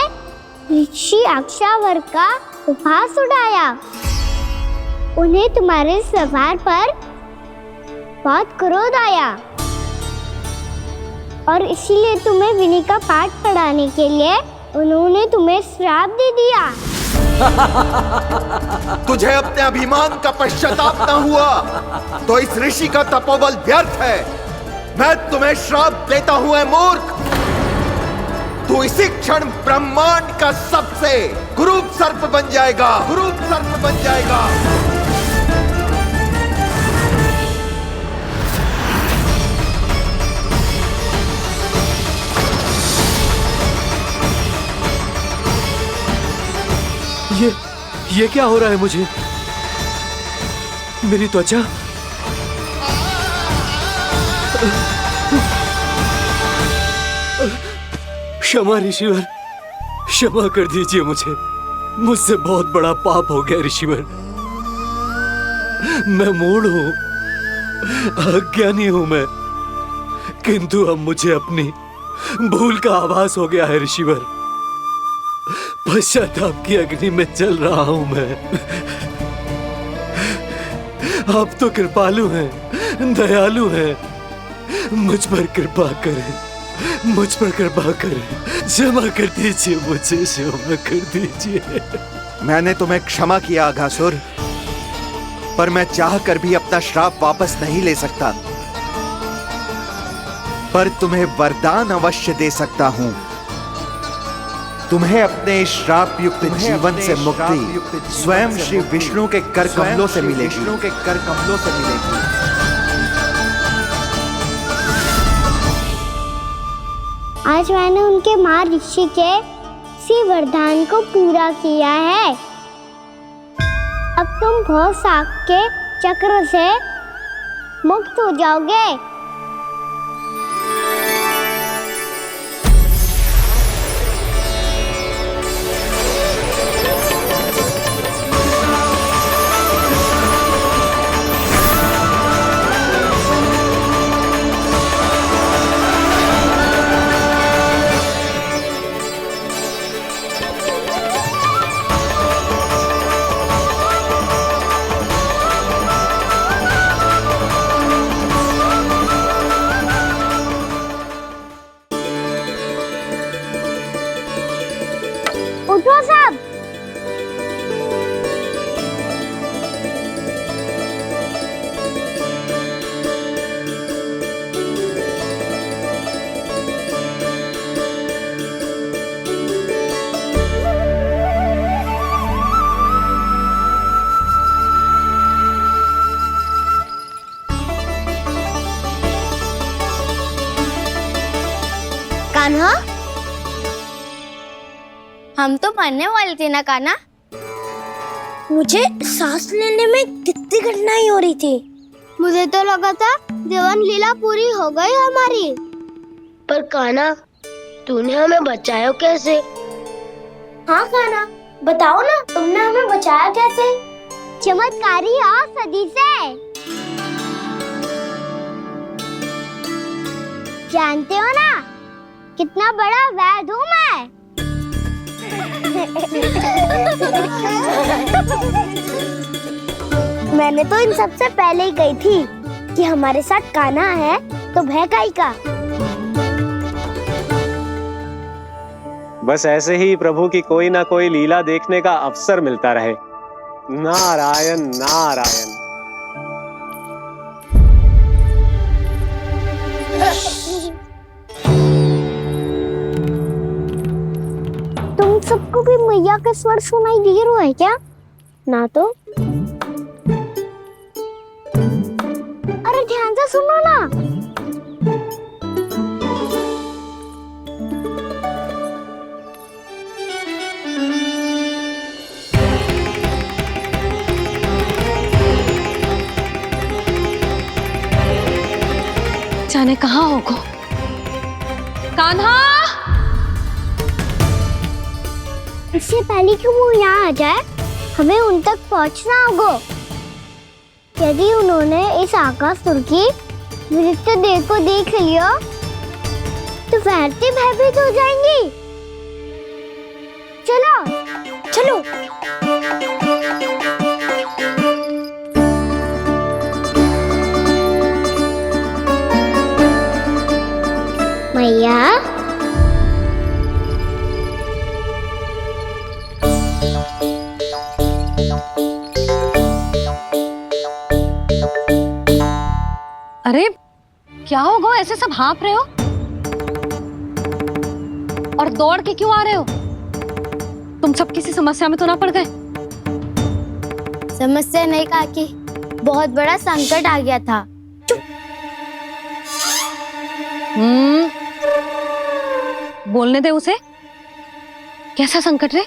ऋषि अक्षावर का उपहास उड़ाया। उन्हें तुम्हारे स्वभाव पर बहुत क्रोध आया और इसीलिए तुम्हें विनय का पाठ पढ़ाने के लिए उन्होंने तुम्हें श्राप दे दिया। तुझे अपने अभिमान का पश्चाताप न हुआ तो इस ऋषि का तपोबल व्यर्थ है। मैं तुम्हें श्राप देता हूं ऐ मूर्ख। तू इसी क्षण ब्रह्मांड का सबसे कुरूप सर्प बन जाएगा, कुरूप सर्प बन जाएगा। ये क्या हो रहा है मुझे? मेरी त्वचा क्षमा ऋषिवर, क्षमा कर दीजिए मुझे। मुझसे बहुत बड़ा पाप हो गया ऋषिवर। मैं मूढ़ हूं, अज्ञानी हूं मैं, किंतु अब मुझे अपनी भूल का आभास हो गया है ऋषिवर। पश्चाताप की अग्नि में जल रहा हूं मैं। आप तो कृपालु हैं, दयालु हैं, मुझ पर कृपा करें, मुझ पर कृपा करें। क्षमा कर दीजिए मुझे, क्षमा कर दीजिए। मैंने तुम्हें क्षमा किया अघासुर, पर मैं चाहकर भी अपना श्राप वापस नहीं ले सकता। पर तुम्हें वरदान अवश्य दे सकता हूं। तुम्हें अपने श्राप युक्त जीवन से मुक्ति स्वयं श्री विष्णु के कर कमलों से मिलेगी। आज मैंने उनके माँ ऋषि के इसी वरदान को पूरा किया है। अब तुम भव साग के चक्र से मुक्त हो जाओगे। उठो सब। कान्हा, हम तो मरने वाले थे ना कान्हा। मुझे सांस लेने में कितनी कठिनाई हो रही थी। मुझे तो लगा था जीवन लीला पूरी हो गई हमारी। पर कान्हा, तूने हमें बचाया कैसे? हाँ कान्हा, बताओ ना, तुमने हमें बचाया कैसे? चमत्कारी और सदी से। जानते हो ना कितना बड़ा वैद्य हूँ मैं। मैंने तो इन सबसे पहले ही कही थी कि हमारे साथ कान्हा है तो भय काई का। बस ऐसे ही प्रभु की कोई ना कोई लीला देखने का अवसर मिलता रहे। नारायण नारायण। तुम सबको भी मैया के स्वर सुनाई दे रहा है क्या? ना तो। अरे ध्यान से सुनो ना। जाने कहाँ होगो? कान्हा! इससे पहले कि वो यहाँ आ जाए, हमें उन तक पहुँचना होगा। यदि उन्होंने इस आकासुर की नृत्य देह को देख लिया, तो वैरती भयभीत हो जाएंगी। चलो, चलो। मैया, अरे क्या होगा, ऐसे सब हाँफ रहे हो और दौड़ के क्यों आ रहे हो? तुम सब किसी समस्या में तो ना पड़ गए? समस्या नहीं काकी, बहुत बड़ा संकट आ गया था। बोलने दे उसे। कैसा संकट रे?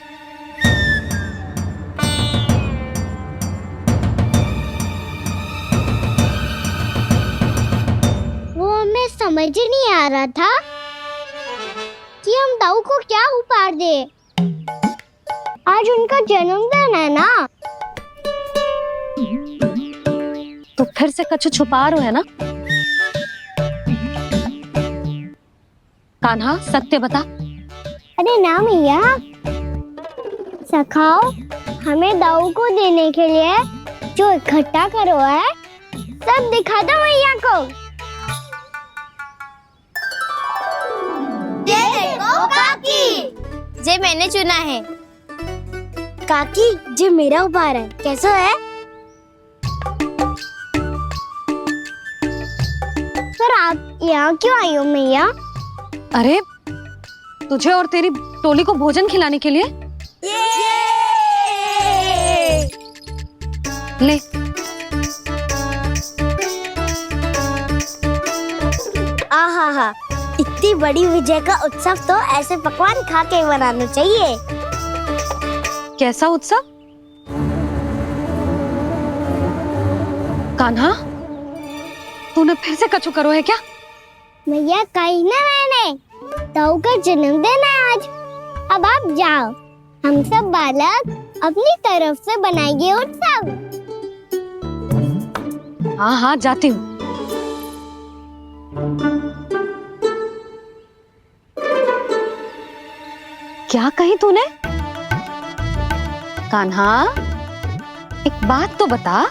समझ ही नहीं आ रहा था कि हम दाऊ को क्या उपहार दे। आज उनका जन्मदिन है ना। तो फिर से कुछ छुपा रहे हो है ना? कान्हा, सत्य बता। अरे ना मैया, सखाओ, हमें दाऊ को देने के लिए जो इकट्ठा करो है सब दिखा दो मैया को। काकी, जे मैंने चुना है। काकी, जे मेरा उपहार है, कैसा है? पर आप यहाँ क्यों आई हो मैया? अरे तुझे और तेरी टोली को भोजन खिलाने के लिए। ले। आहा, इतनी बड़ी विजय का उत्सव तो ऐसे पकवान खा के मनाना चाहिए। कैसा उत्सव? कान्हा, तूने फिर से कछु करो है क्या? भैया कहीं ना मैंने, ताऊ का जन्मदिन है आज। अब आप जाओ, हम सब बालक अपनी तरफ से बनाएंगे उत्सव। हाँ हाँ, जाती हूँ। क्या कही तूने? कान्हा, एक बात तो बता,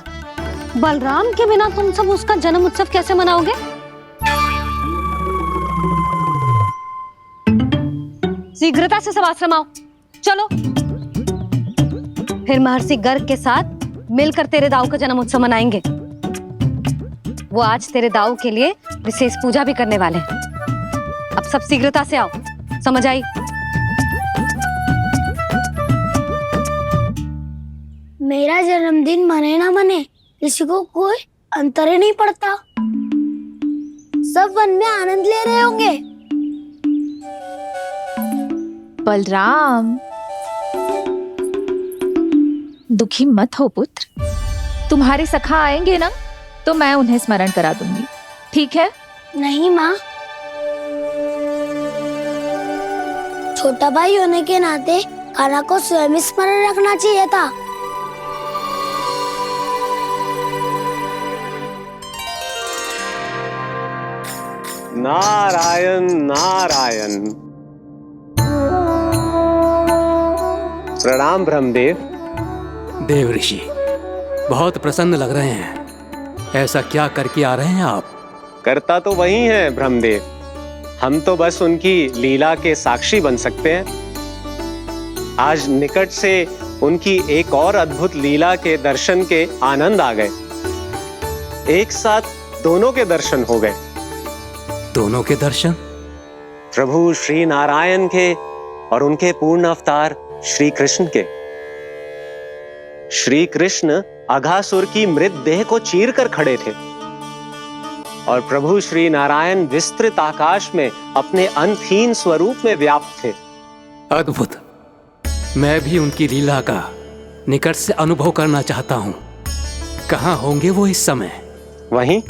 बलराम के बिना तुम सब उसका जन्म उत्सव कैसे मनाओगे? शीघ्रता से सब आश्रम आओ, चलो। फिर महर्षि गर्ग के साथ मिलकर तेरे दाऊ का जन्म उत्सव मनाएंगे। वो आज तेरे दाऊ के लिए विशेष पूजा भी करने वाले हैं। अब सब शीघ्रता से आओ, समझ आई? मेरा जन्मदिन मने ना मने, किसी को कोई अंतर ही नहीं पड़ता। सब वन में आनंद ले रहे होंगे। बलराम, दुखी मत हो पुत्र। तुम्हारे सखा आएंगे ना, तो मैं उन्हें स्मरण करा दूंगी, ठीक है? नहीं माँ, छोटा भाई होने के नाते कान्हा को स्वयं स्मरण रखना चाहिए था। नारायण नारायण। प्रणाम ब्रह्मदेव। देव ऋषि, बहुत प्रसन्न लग रहे हैं। ऐसा क्या करके आ रहे हैं आप? करता तो वही है ब्रह्मदेव, हम तो बस उनकी लीला के साक्षी बन सकते हैं। आज निकट से उनकी एक और अद्भुत लीला के दर्शन के आनंद आ गए। एक साथ दोनों के दर्शन हो गए। दोनों के दर्शन? प्रभु श्री नारायण के और उनके पूर्ण अवतार श्री कृष्ण के। श्री कृष्ण अघासुर की मृत देह को चीर कर खड़े थे और प्रभु श्री नारायण विस्तृत आकाश में अपने अंतहीन स्वरूप में व्याप्त थे। अद्भुत। मैं भी उनकी लीला का निकट से अनुभव करना चाहता हूँ। कहाँ होंगे वो इस समय? वहीं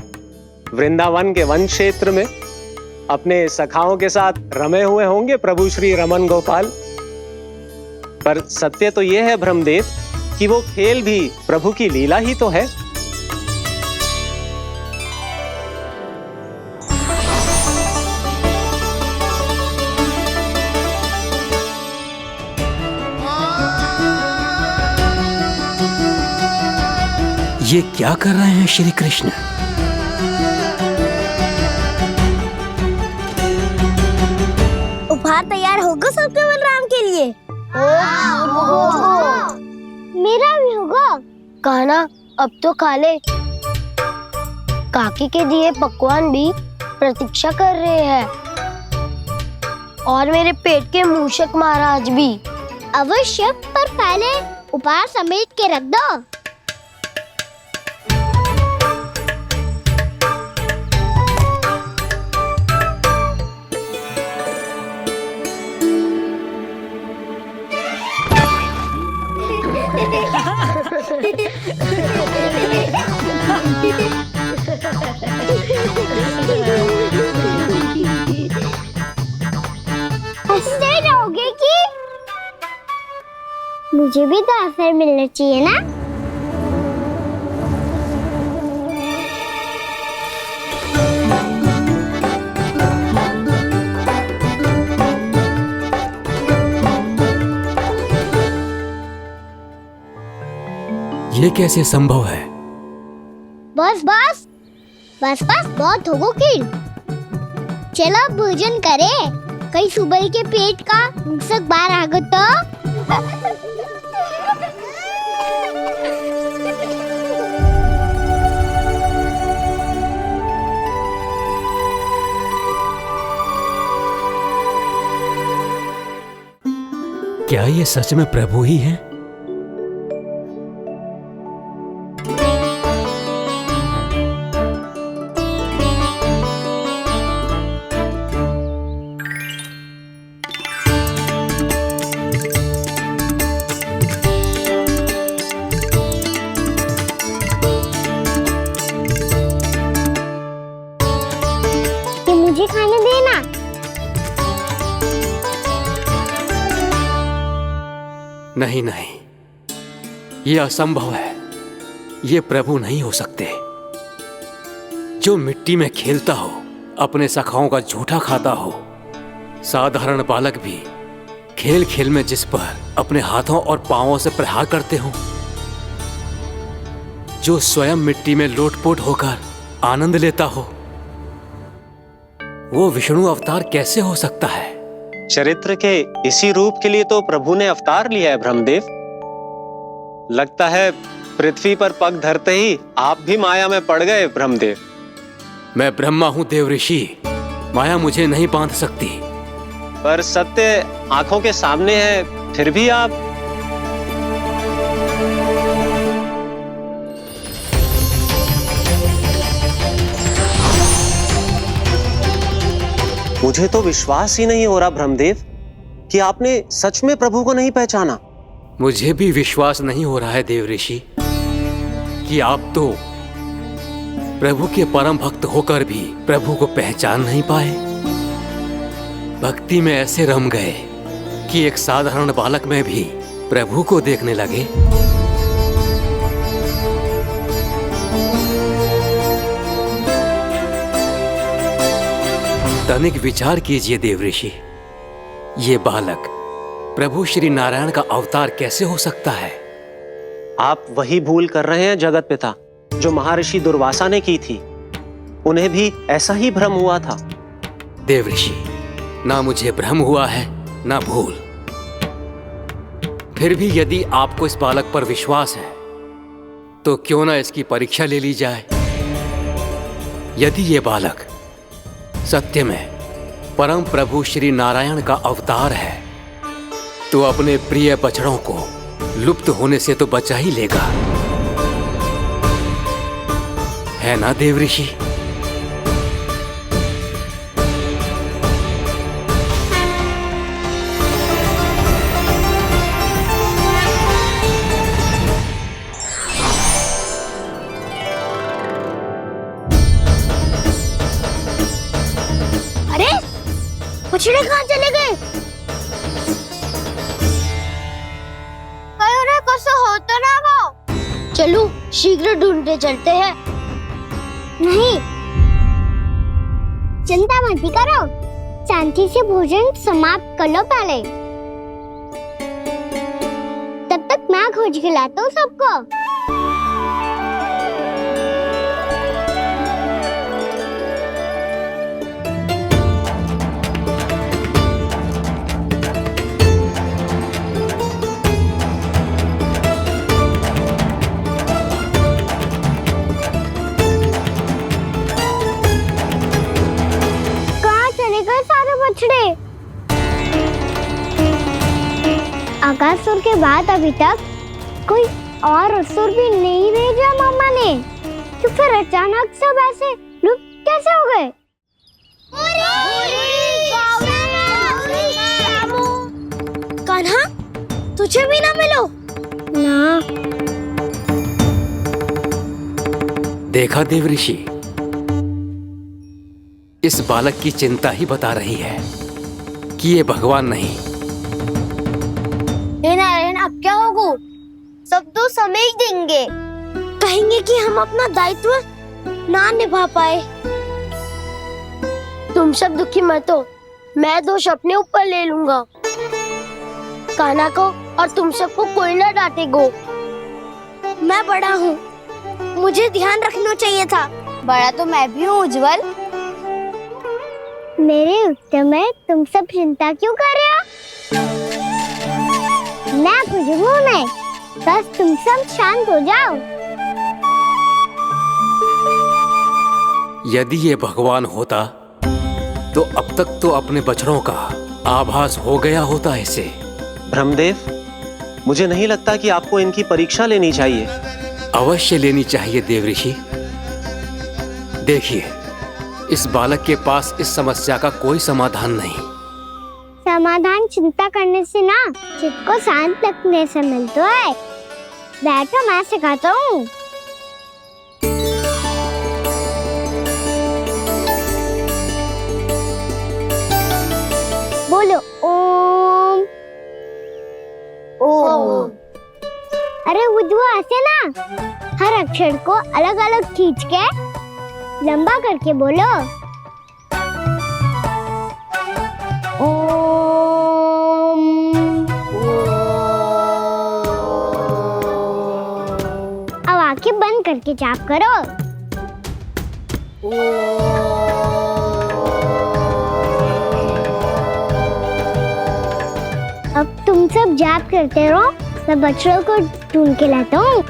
वृंदावन के वन क्षेत्र में अपने सखाओं के साथ रमे हुए होंगे प्रभु श्री रमन गोपाल। पर सत्य तो यह है ब्रह्मदेव कि वो खेल भी प्रभु की लीला ही तो है। ये क्या कर रहे हैं श्री कृष्ण? उपहार तैयार होगा सबके बलराम के लिए? मेरा भी होगा। कान्हा, अब तो खा ले। काकी के दिए पकवान भी प्रतीक्षा कर रहे हैं और मेरे पेट के मूषक महाराज भी। अवश्य, पर पहले उपहार समेट के रख दो। हंसते रहोगे कि? मुझे भी तो अवसर मिलना चाहिए ना। ये कैसे संभव है? बस बस बस बस, बहुत हो गई। चलो भोजन करें, कहीं सुबह के पेट का मूषक बाहर आ गया तो। क्या ये सच में प्रभु ही हैं? ये मुझे खाने देना। नहीं नहीं, ये असंभव है। ये प्रभु नहीं हो सकते। जो मिट्टी में खेलता हो, अपने सखाओं का झूठा खाता हो, साधारण बालक भी खेल खेल में जिस पर अपने हाथों और पांवों से प्रहार करते हो, जो स्वयं मिट्टी में लोटपोट होकर आनंद लेता हो, वो विष्णु अवतार कैसे हो सकता है? चरित्र के इसी रूप के लिए तो प्रभु ने अवतार लिया है ब्रह्मदेव। लगता है पृथ्वी पर पग धरते ही आप भी माया में पड़ गए ब्रह्मदेव। मैं ब्रह्मा हूं देव ऋषि, माया मुझे नहीं बांध सकती। पर सत्य आंखों के सामने है, फिर भी आप। मुझे तो विश्वास ही नहीं हो रहा ब्रह्मदेव कि आपने सच में प्रभु को नहीं पहचाना। मुझे भी विश्वास नहीं हो रहा है देव ऋषि कि आप तो प्रभु के परम भक्त होकर भी प्रभु को पहचान नहीं पाए। भक्ति में ऐसे रम गए कि एक साधारण बालक में भी प्रभु को देखने लगे। तनिक विचार कीजिए देव ऋषि, ये बालक प्रभु श्री नारायण का अवतार कैसे हो सकता है? आप वही भूल कर रहे हैं जगत पिता, जो महर्षि दुर्वासा ने की थी। उन्हें भी ऐसा ही भ्रम हुआ था। देव ऋषि, ना मुझे भ्रम हुआ है ना भूल। फिर भी यदि आपको इस बालक पर विश्वास है तो क्यों ना इसकी परीक्षा ले ली जाए। यदि ये बालक सत्य में परम प्रभु श्री नारायण का अवतार है तो अपने प्रिय बछड़ों को लुप्त होने से तो बचा ही लेगा, है ना देव ऋषि? अरे बछड़े कहाँ चले गए? हो तो ना वो। चलो शीघ्र ढूंढते चलते हैं। नहीं, चिंता मत करो, शांति से भोजन समाप्त कर लो पहले। तब तक मैं खोज के लाता हूँ सबको। आकासुर के बाद अभी तक कोई और असुर भी नहीं भेजा मामा ने, तो फिर अचानक सब ऐसे लुप्त कैसे हो गए? कान्हा, तुझे भी ना मिलो ना। देखा देव ऋषि, इस बालक की चिंता ही बता रही है कि ये भगवान नहीं। हे नारायण, अब क्या होगा? सब तो समझ देंगे, कहेंगे कि हम अपना दायित्व ना निभा पाए। तुम सब दुखी मत हो, मैं दोष अपने ऊपर ले लूंगा। कान्हा को और तुम सबको कोई ना डांटेगो। मैं बड़ा हूँ, मुझे ध्यान रखना चाहिए था। बड़ा तो मैं भी हूँ उज्जवल। मेरे उत्तर में तुम सब चिंता क्यों कर रहे हो? मैं बुझूंगा नहीं, बस तुम सब शांत हो जाओ। यदि ये भगवान होता तो अब तक तो अपने बछड़ों का आभास हो गया होता इसे। ब्रह्मदेव, मुझे नहीं लगता कि आपको इनकी परीक्षा लेनी चाहिए। अवश्य लेनी चाहिए देवऋषि। देखिए, इस बालक के पास इस समस्या का कोई समाधान नहीं। समाधान चिंता करने से ना, चित्त को शांत रखने से मिलता है। बैठो, मैं सिखाता हूँ। बोलो ओम। ओम। अरे बुद्धू, ऐसे ना हर अक्षर को अलग अलग खींच के लंबा करके बोलो। ओम। अब आंखें बंद करके जाप करो। अब तुम सब जाप करते रहो, मैं बच्चों को ढूंढ के लाता हूँ।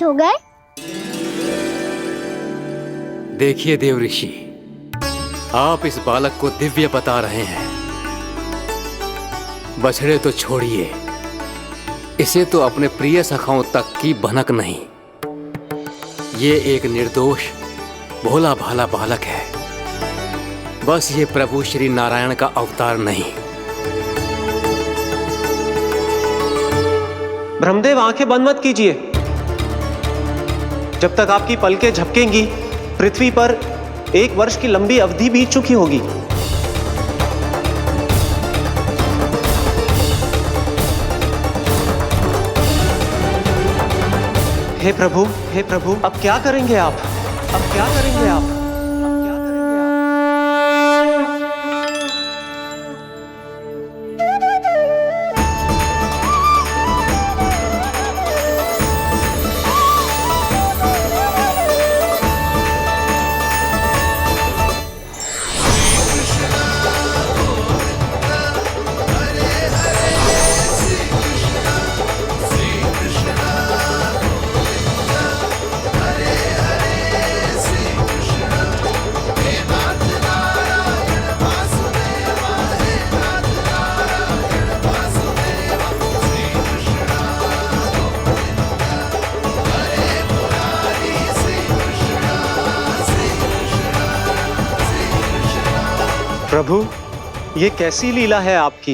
हो गए। देखिए देवऋषि, आप इस बालक को दिव्य बता रहे हैं। बछड़े तो छोड़िए, इसे तो अपने प्रिय सखाओं तक की भनक नहीं। ये एक निर्दोष भोला भाला बालक है। बस ये प्रभु श्री नारायण का अवतार नहीं। ब्रह्मदेव, आंखें बंद मत कीजिए। जब तक आपकी पलकें झपकेंगी, पृथ्वी पर 1 वर्ष की लंबी अवधि बीत चुकी होगी। हे प्रभु, अब क्या करेंगे आप? अब क्या करेंगे आप? प्रभु, ये कैसी लीला है आपकी?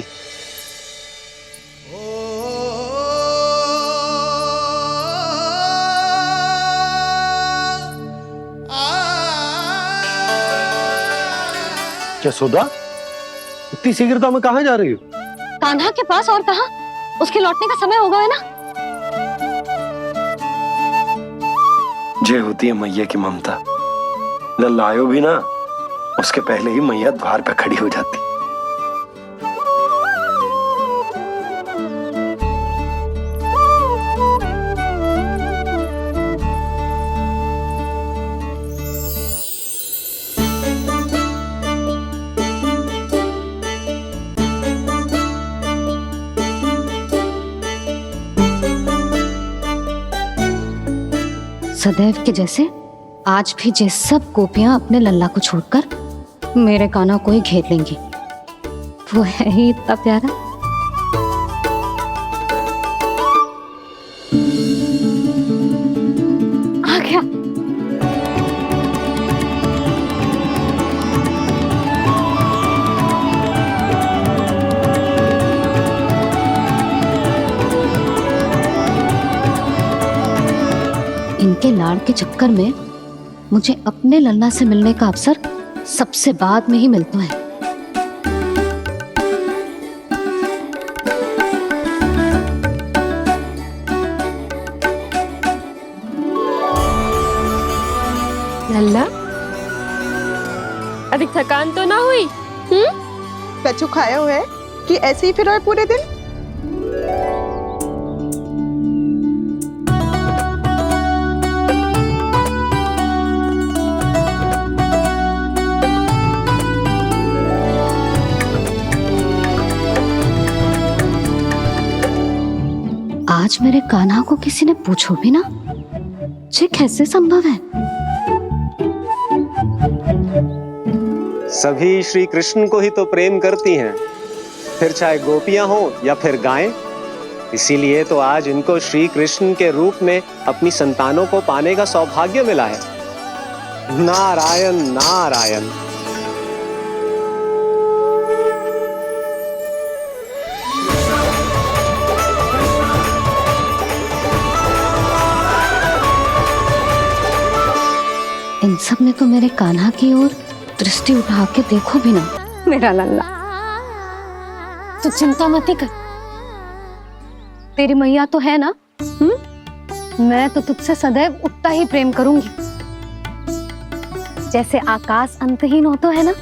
यशोदा, इतनी शीघ्रता में कहाँ जा रही हो? कान्हा के पास, और कहाँ? उसके लौटने का समय हो गया है ना। जय होती है मैया की ममता। लल्लायो भी ना, उसके पहले ही मैया द्वार पे खड़ी हो जाती। सदैव के जैसे आज भी जे सब गोपियां अपने लल्ला को छोड़कर मेरे कान्हा को ही घेर लेंगी। वो है ही इतना प्यारा। आ गया। लाड़ के चक्कर में मुझे अपने लल्ला से मिलने का अवसर सबसे बाद में ही मिलता है। लल्ला, अधिक थकान तो ना हुई? कछु खाया हुआ है कि ऐसे ही फिर रहे पूरे दिन? आज मेरे कान्हा को किसी ने पूछो भी ना, ये कैसे संभव है? सभी श्री कृष्ण को ही तो प्रेम करती हैं, फिर चाहे गोपियां हो या फिर गायें। इसीलिए तो आज इनको श्री कृष्ण के रूप में अपनी संतानों को पाने का सौभाग्य मिला है। नारायण नारायण। इन सब ने तो मेरे कान्हा की ओर दृष्टि उठा के देखो भी ना। मेरा लल्ला, तू चिंता मत कर, तेरी मैया तो है ना। मैं तो तुझसे सदैव उतना ही प्रेम करूंगी। जैसे आकाश अंतहीन होता है ना,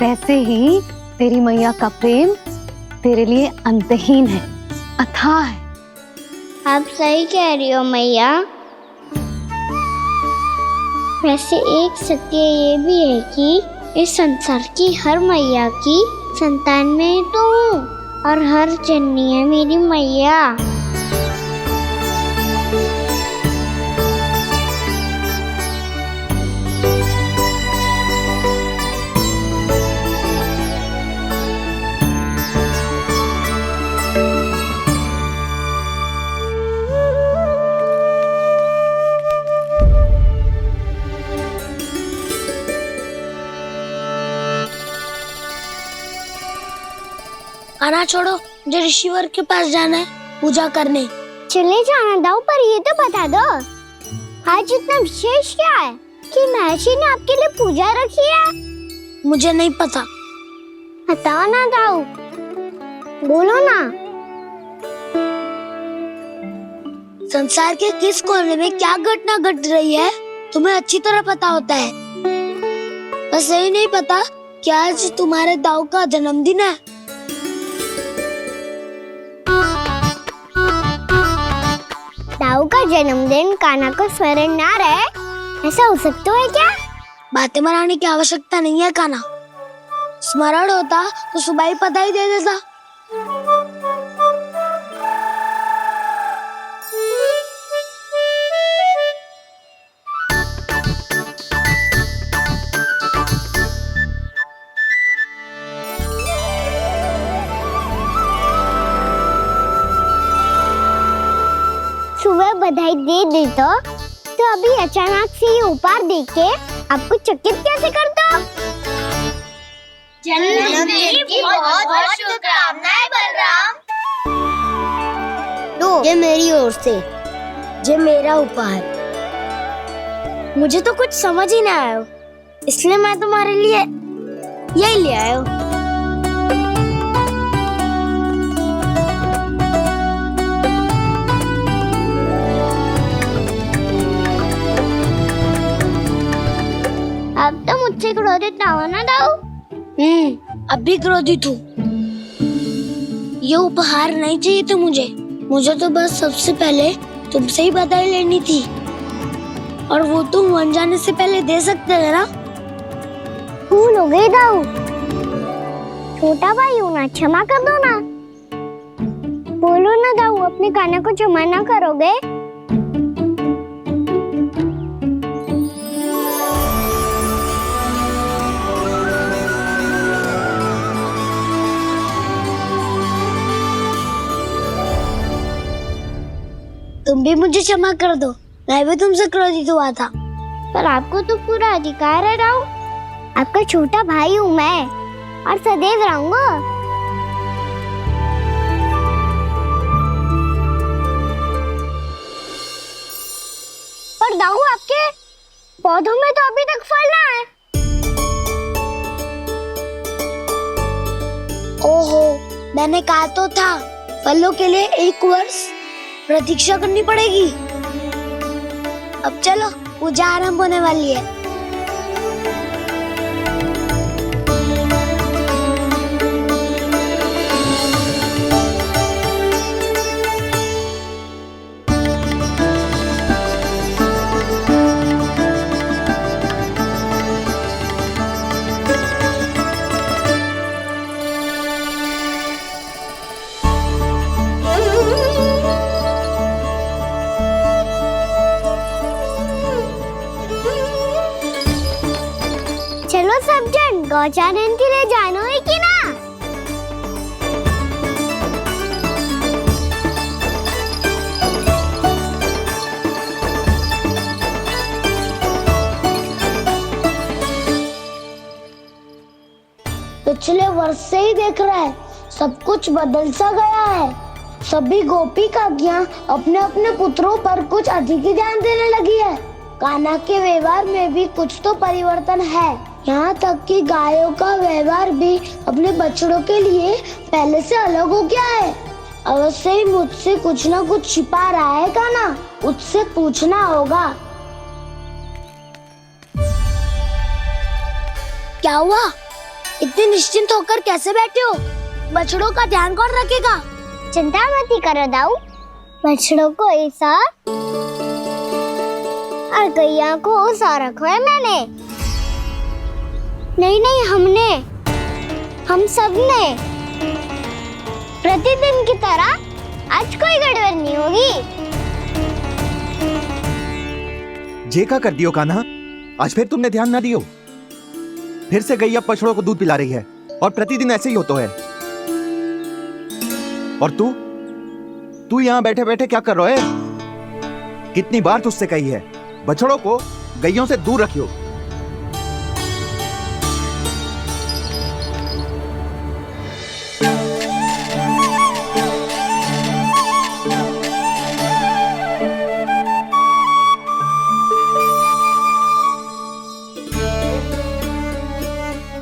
वैसे ही तेरी मैया का प्रेम तेरे लिए अंतहीन है, अथाह है। आप सही कह रही हो मैया। वैसे एक सत्य ये भी है कि इस संसार की हर मैया की संतान में तो हूँ, और हर जननी है मेरी मैया। आना छोड़ो, मुझे ऋषिवर के पास जाना है पूजा करने। चले जाना दाऊ, पर ये तो बता दो आज इतना विशेष क्या है कि महर्षि ने आपके लिए पूजा रखी है? मुझे नहीं पता। बताओ ना दाऊ, बोलो ना। संसार के किस कोने में क्या घटना घट रही है तुम्हें अच्छी तरह पता होता है। बस यही नहीं पता कि आज तुम्हारे दाऊ का जन्मदिन है। दाऊ का जन्मदिन कान्हा को स्मरण ना रहे, ऐसा हो सकता है क्या? बातें बनाने की आवश्यकता नहीं है कान्हा, स्मरण होता तो सुबह ही पता ही दे देता। सुबह बधाई दे दे तो अभी अचानक से ये उपहार देख के आपको चकित कैसे कर दो? जन्मदिन की बहुत-बहुत शुभकामनाएं बलराम। लो, ये मेरी ओर से, ये मेरा उपहार। मुझे तो कुछ समझ ही ना आया, इसलिए मैं तुम्हारे लिए यही ले आया हूँ। अब तो मुझसे क्रोधित ना होना दाऊ। अब भी क्रोधित हूँ। ये उपहार नहीं चाहिए था मुझे तो बस सबसे पहले तुमसे ही बधाई लेनी थी, और वो तुम बन जाने से पहले दे सकते थे ना। भूल हो गई दाऊ, छोटा भाई हूँ ना, क्षमा कर दो ना। बोलो ना दाऊ, अपने कान्हा को क्षमा ना करोगे? तुम भी मुझे क्षमा कर दो, मैं भी तुमसे क्रोधित हुआ था। पर आपको तो पूरा अधिकार है दाऊ, आपका छोटा भाई हूँ मैं, और सदैव रहूंगा। पर दाऊ आपके पौधों में तो अभी तक फल ना है। ओहो, मैंने कहा तो था फलों के लिए 1 वर्ष प्रतीक्षा करनी पड़ेगी। अब चलो, पूजा आरंभ होने वाली है। चलो सब जन गौचारण के लिए जानो है कि ना? पिछले वर्ष से ही देख रहा है, सब कुछ बदल सा गया है। सभी गोपी काकियां अपने अपने पुत्रों पर कुछ अधिक ही ध्यान देने लगी है। कान्हा के व्यवहार में भी कुछ तो परिवर्तन है। यहाँ तक कि गायों का व्यवहार भी अपने बछड़ों के लिए पहले से अलग हो गया है। अवश्य ही मुझसे कुछ ना कुछ छिपा रहा है कान्हा, उससे पूछना होगा। क्या हुआ? इतने निश्चिंत होकर कैसे बैठे हो? बछड़ों का ध्यान कौन रखेगा? चिंता मत करो दाऊ, बछड़ों को ऐसा और गैया को ऐसा रखा है मैंने। नहीं, हम सब ने प्रतिदिन की तरह आज कोई गड़बड़ नहीं होगी। जे का कर दियो कान्हा, आज फिर तुमने ध्यान ना दियो। फिर से गैया बछड़ों को दूध पिला रही है और प्रतिदिन ऐसे ही होता है। और तू यहाँ बैठे बैठे क्या कर रहा है? कितनी बार तुझसे कही है बछड़ों को गैयों से दूर रखियो।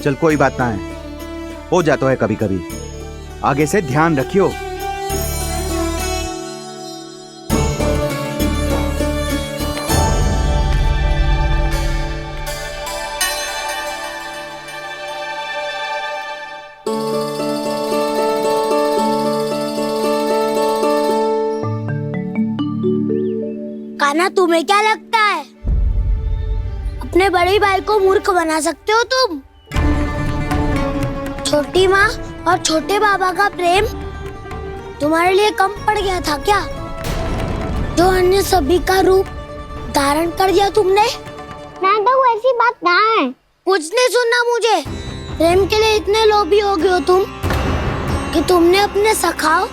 चल कोई बात ना है, हो जाता है कभी कभी। आगे से ध्यान रखियो। कान्हा, तुम्हें क्या लगता है अपने बड़े भाई को मूर्ख बना सकते हो तुम? छोटी माँ और छोटे बाबा का प्रेम तुम्हारे लिए कम पड़ गया था क्या? जो अन्य सभी का रूप धारण कर दिया तुमने? ना तो ऐसी बात ना है। कुछ नहीं सुनना मुझे। प्रेम के लिए इतने लोभी हो गए हो तुम कि तुमने अपने सखाओं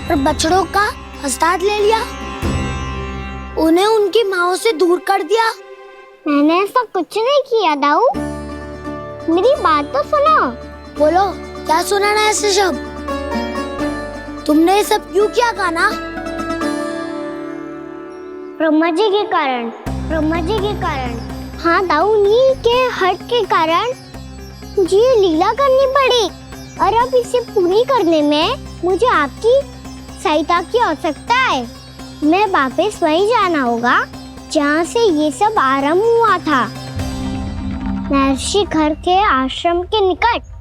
और बछड़ों का हस्ताक्षर ले लिया, उन्हें उनकी माँओं से दूर कर दिया। मैंने ऐसा कुछ नहीं किया दाऊ, मेरी बात तो सुनो। बोलो, क्या सुनाना है ऐसे शब्द? तुमने ये सब क्यों किया कान्हा? ब्रह्मा जी के कारण। हाँ दाऊ, नील के हट के कारण मुझे ये लीला करनी पड़ी, और अब इसे पूरी करने में मुझे आपकी सहायता की आवश्यकता है। मैं वापस वहीं जाना होगा जहाँ से ये सब आरंभ हुआ था, महर्षि घर के आश्रम के निकट।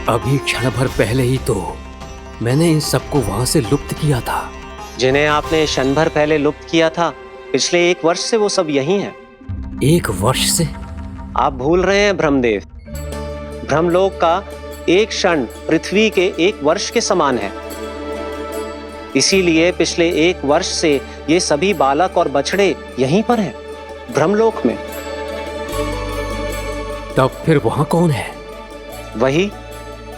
अभी क्षण भर पहले ही तो मैंने इन सबको वहां से लुप्त किया था। जिन्हें आपने क्षण भर पहले लुप्त किया था, पिछले 1 वर्ष से वो सब यही हैं। 1 वर्ष से? आप भूल रहे हैं ब्रह्मदेव। ब्रह्मलोक का एक क्षण पृथ्वी के 1 वर्ष के समान है। इसीलिए पिछले 1 वर्ष से ये सभी बालक और बछड़े यहीं पर हैं, ब्रह्मलोक में। तब फिर वहां कौन है? वही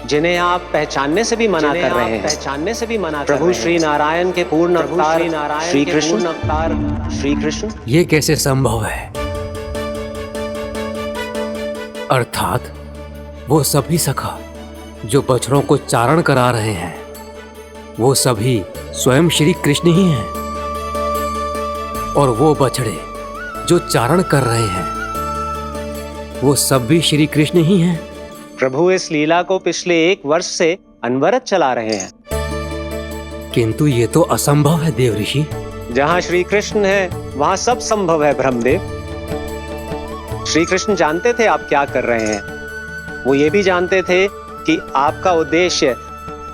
जिन्हें आप पहचानने से भी मना कर रहे हैं। प्रभु श्री नारायण के पूर्ण अवतार श्री कृष्ण। ये कैसे संभव है? अर्थात वो सभी सखा जो बछड़ों को चारण करा रहे हैं, वो सभी स्वयं श्री कृष्ण ही हैं। और वो बछड़े जो चारण कर रहे हैं, वो सब भी श्री कृष्ण ही हैं। प्रभु इस लीला को पिछले 1 वर्ष से अनवरत चला रहे हैं। किंतु ये तो असंभव है देवऋषि। जहाँ श्री कृष्ण है वहाँ सब संभव है ब्रह्मदेव। श्री कृष्ण जानते थे आप क्या कर रहे हैं। वो ये भी जानते थे कि आपका उद्देश्य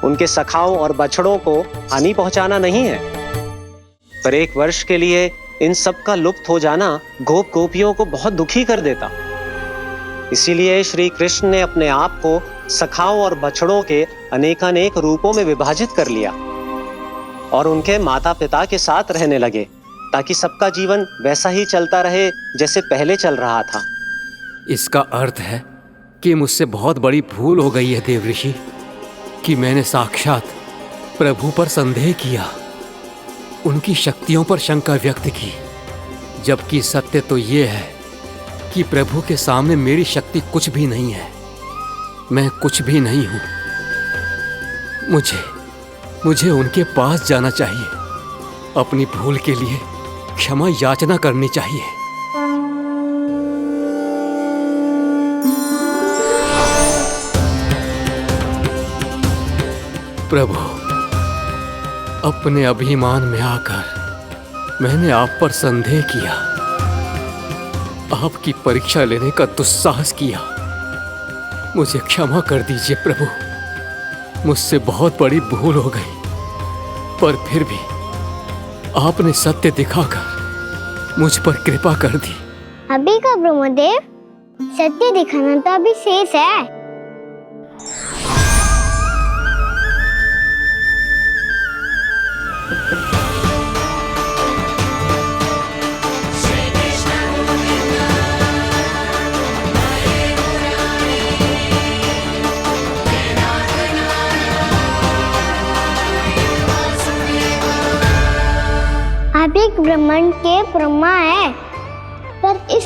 उनके सखाओं और बछड़ों को हानि पहुंचाना नहीं है। पर 1 वर्ष के लिए इन सब का लुप्त हो जाना गोप गोपियों को बहुत दुखी कर देता। इसीलिए श्री कृष्ण ने अपने आप को सखाओं और बछड़ों के अनेकानेक रूपों में विभाजित कर लिया और उनके माता पिता के साथ रहने लगे, ताकि सबका जीवन वैसा ही चलता रहे जैसे पहले चल रहा था। इसका अर्थ है कि मुझसे बहुत बड़ी भूल हो गई है देवऋषि, कि मैंने साक्षात प्रभु पर संदेह किया, उनकी शक्तियों पर शंका व्यक्त की, जबकि सत्य तो ये है कि प्रभु के सामने मेरी शक्ति कुछ भी नहीं है। मैं कुछ भी नहीं हूं। मुझे उनके पास जाना चाहिए, अपनी भूल के लिए क्षमा याचना करनी चाहिए। प्रभु, अपने अभिमान में आकर मैंने आप पर संदेह किया, आपकी परीक्षा लेने का दुस्साहस किया। मुझे क्षमा कर दीजिए प्रभु, मुझसे बहुत बड़ी भूल हो गई। पर फिर भी आपने सत्य दिखाकर मुझ पर कृपा कर दी। अभी का ब्रह्मदेव, सत्य दिखाना तो अभी शेष है। आप एक ब्रह्मांड के ब्रह्मा है, पर इस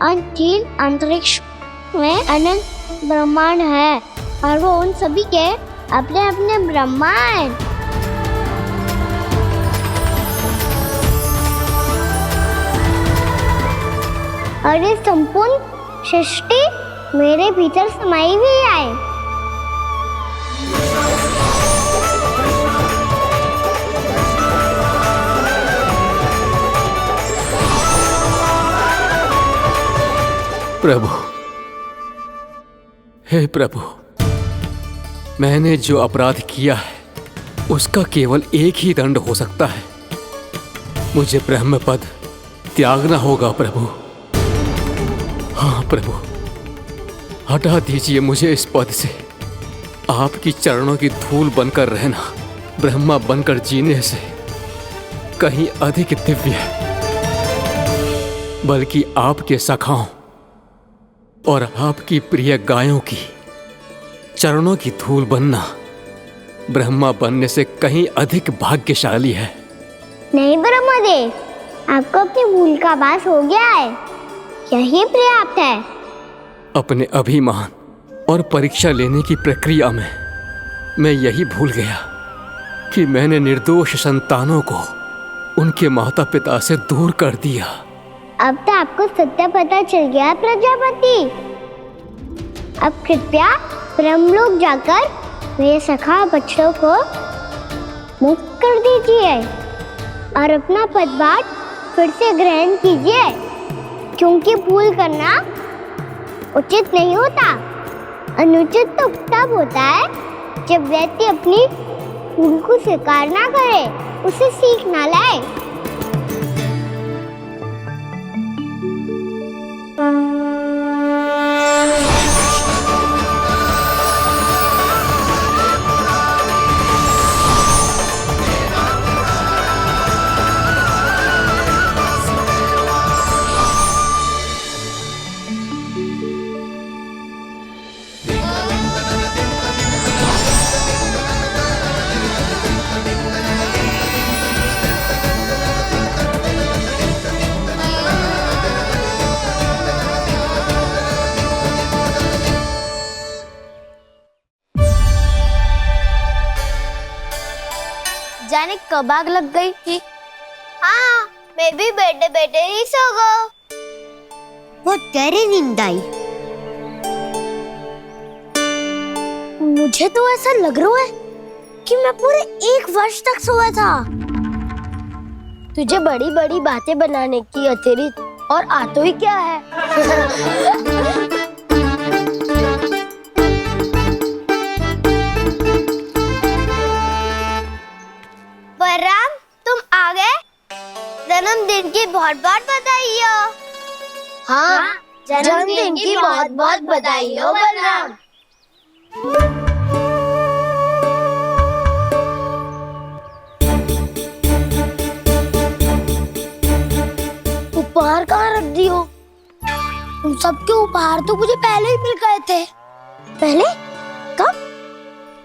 अनंत अंतरिक्ष में अनंत ब्रह्मांड है और वो उन सभी के अपने अपने ब्रह्मा हैं। और ये संपूर्ण सृष्टि मेरे भीतर समाई हुई है। प्रभु, हे प्रभु, मैंने जो अपराध किया है उसका केवल एक ही दंड हो सकता है। मुझे ब्रह्म पद त्यागना होगा प्रभु। हाँ प्रभु, हटा दीजिए मुझे इस पद से। आपकी चरणों की धूल बनकर रहना ब्रह्मा बनकर जीने से कहीं अधिक दिव्य है। बल्कि आपके सखाओं और आपकी प्रिय गायों की चरणों की धूल बनना ब्रह्मा बनने से कहीं अधिक भाग्यशाली है। नहीं ब्रह्मदेव, आपको अपनी भूल का आभास हो गया है, यही पर्याप्त है। अपने अभिमान और परीक्षा लेने की प्रक्रिया में मैं यही भूल गया कि मैंने निर्दोष संतानों को उनके माता पिता से दूर कर दिया। अब तो आपको सत्य पता चल गया प्रजापति। अब कृपया ब्रह्मलोक जाकर मेरे सखा बच्चों को मुक्त कर दीजिए और अपना पदभार फिर से ग्रहण कीजिए, क्योंकि भूल करना उचित नहीं होता। अनुचित तो तब होता है जब व्यक्ति अपनी भूल को स्वीकार ना करे, उसे सीख ना लाए। जाने कब आग लग गई थी। हाँ, मैं भी बैठे बैठे ही सो गया। वो तेरी नींद आई। मुझे तो ऐसा लग रहा है कि मैं पूरे 1 वर्ष तक सोया था। तुझे बड़ी बड़ी बातें बनाने की अतिरिक्त और आता ही क्या है। बलराम, तुम आ गए? जन्मदिन की बहुत बहुत बधाई हो। हाँ, जन्मदिन की बहुत बहुत बधाई हो बलराम। उपहार कहाँ रख दी हो? तुम सबके उपहार तो मुझे पहले ही मिल गए थे। पहले? कब?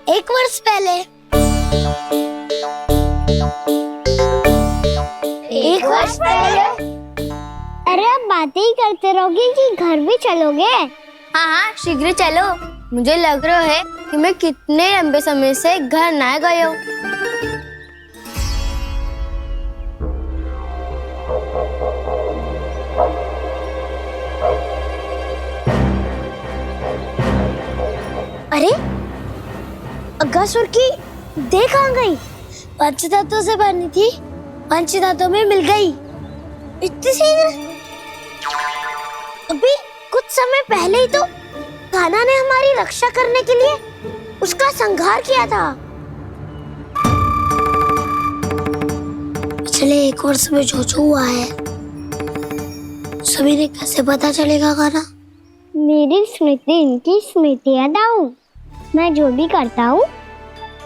1 वर्ष पहले। 1 वर्ष पहले? अरे अब बातें ही करते रहोगे कि घर भी चलोगे? हाँ हाँ, शीघ्र चलो। मुझे लग रहा है कि मैं कितने लंबे समय से घर ना गए हूँ। अरे अगासुर की देख कहाँ गई? पंचतत्वों से बनी थी, पंचतत्वों में मिल गई। इतनी शीघ्र? अभी कुछ समय पहले ही तो कान्हा ने हमारी रक्षा करने के लिए उसका संहार किया था। पिछले 1 वर्ष में जो जो हुआ है सभी ने कैसे पता चलेगा कान्हा? मेरी स्मृति इनकी स्मृति यादाऊं। मैं जो भी करता हूँ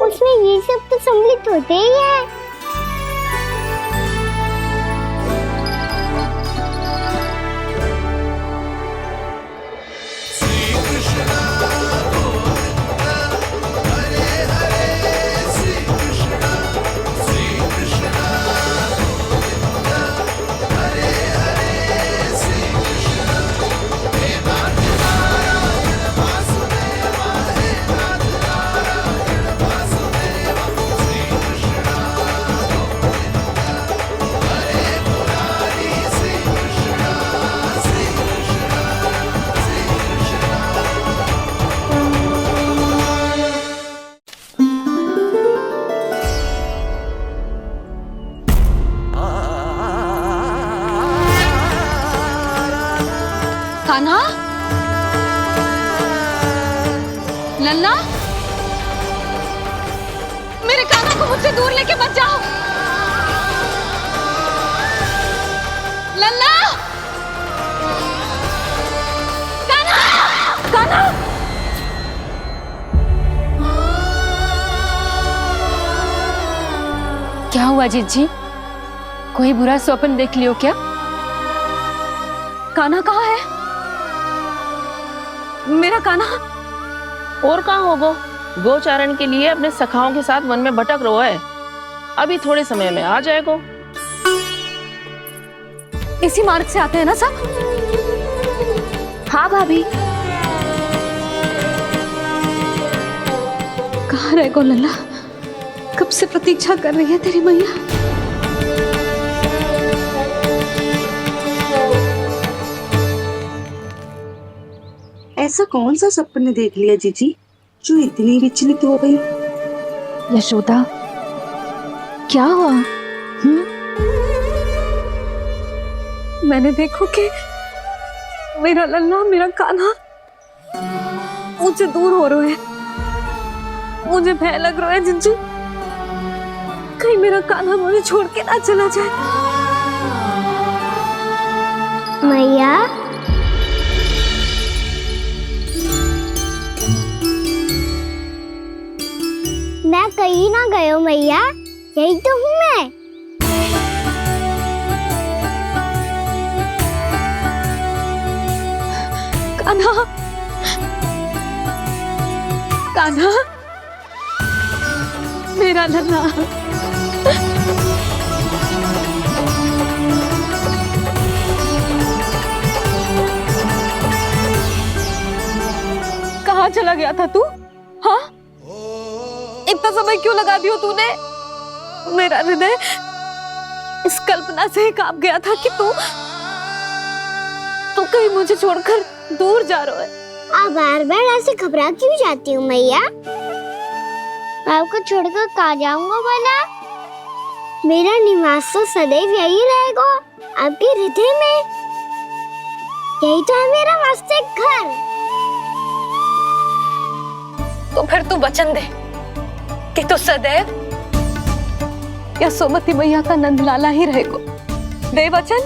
उसमें ये सब तो सम्मिलित होते ही है। कान्हा, लल्ला, मेरे कान्हा को मुझसे दूर लेके मत जाओ। लल्ला, कान्हा, कान्हा। क्या हुआ जीजी? कोई बुरा स्वप्न देख लियो क्या? कान्हा कहाँ है? मेरा कान्हा? और कहाँ होगो? गोचारण के लिए अपने सखाओं के साथ वन में भटक रहा है। अभी थोड़े समय में आ जाएगा। इसी मार्ग से आते हैं ना सब? हाँ भाभी। कहाँ रह गो लल्ला? कब से प्रतीक्षा कर रही है तेरी मैया। ऐसा कौन सा सपने देख लिया जीजी जो इतनी विचलित हो गई? यशोदा, क्या हुआ? मैंने देखो कि मेरा लल्ला, मेरा कान्हा मुझसे दूर हो रहे हैं। मुझे भय लग रहा है जिंजू, कहीं मेरा कान्हा मुझे छोड़ के ना चला जाए। मैया, मैं कहीं ना गया मैया, यही तो हूँ मैं। कान्हा, कान्हा, मेरा लल्ला। कहाँ चला गया था तू? हाँ, इतना समय क्यों लगा दियो तूने? मेरा हृदय इस कल्पना से ही कांप गया था कि तू कहीं मुझे छोड़कर दूर जा रहा है। आप बार बार ऐसे घबरा क्यों जाती हूँ मैया? आपको छोड़कर कहाँ जाऊंगा भला? मेरा निवास तो सदैव यही रहेगा, आपके हृदय में। यही तो है मेरा वास्तविक घर। तो फिर तू वचन दे कि तू सदैव यशोमती मैया का नंदलाला ही रहेगा। दे वचन।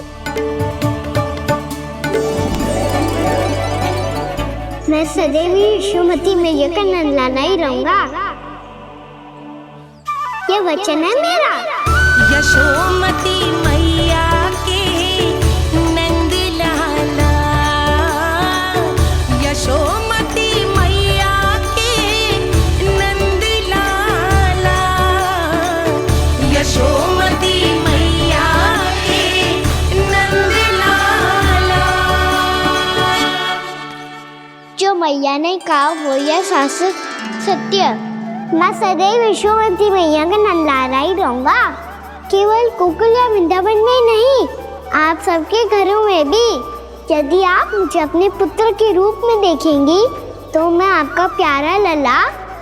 मैं सदैव यशोमती मैया का नंदलाला ही रहूंगा। ये वचन है मेरा। यशोमती मैया के नंद लाला, यशोमती मैया के नंद लाला, यशोमती मैया के नंद लाला। जो मैया ने कहा वो यह शाश्वत सत्य। मैं सदैव यशोमती मैया का नंदलाला ही रहूंगा, केवल गोकुल या वृंदावन में नहीं, आप सबके घरों में भी। यदि आप मुझे अपने पुत्र के रूप में देखेंगी तो मैं आपका प्यारा लला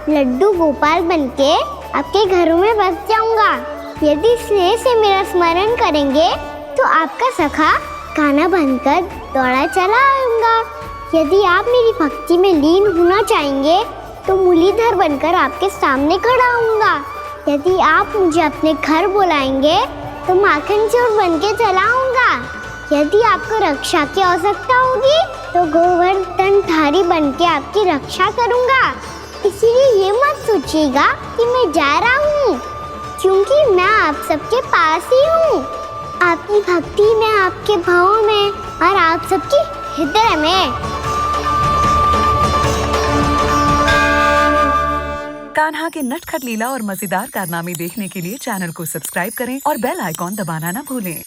लड्डू गोपाल बनके आपके घरों में बस जाऊंगा। यदि स्नेह से मेरा स्मरण करेंगे तो आपका सखा गाना बनकर दौड़ा चला आऊंगा। यदि आप मेरी भक्ति में लीन होना चाहेंगे तो मुरलीधर बनकर आपके सामने खड़ा होऊंगा। यदि आप मुझे अपने घर बुलाएंगे तो माखन चोर बनके चला आऊंगा। यदि आपको रक्षा की आवश्यकता होगी तो गोवर्धनधारी बनके आपकी रक्षा करूंगा। इसीलिए ये मत सोचिएगा कि मैं जा रहा हूँ, क्योंकि मैं आप सबके पास ही हूँ, आपकी भक्ति में, आपके भाव में और आप सबके हृदय में। कान्हा के नटखट लीला और मजेदार कारनामे देखने के लिए चैनल को सब्सक्राइब करें और बेल आइकॉन दबाना ना भूलें।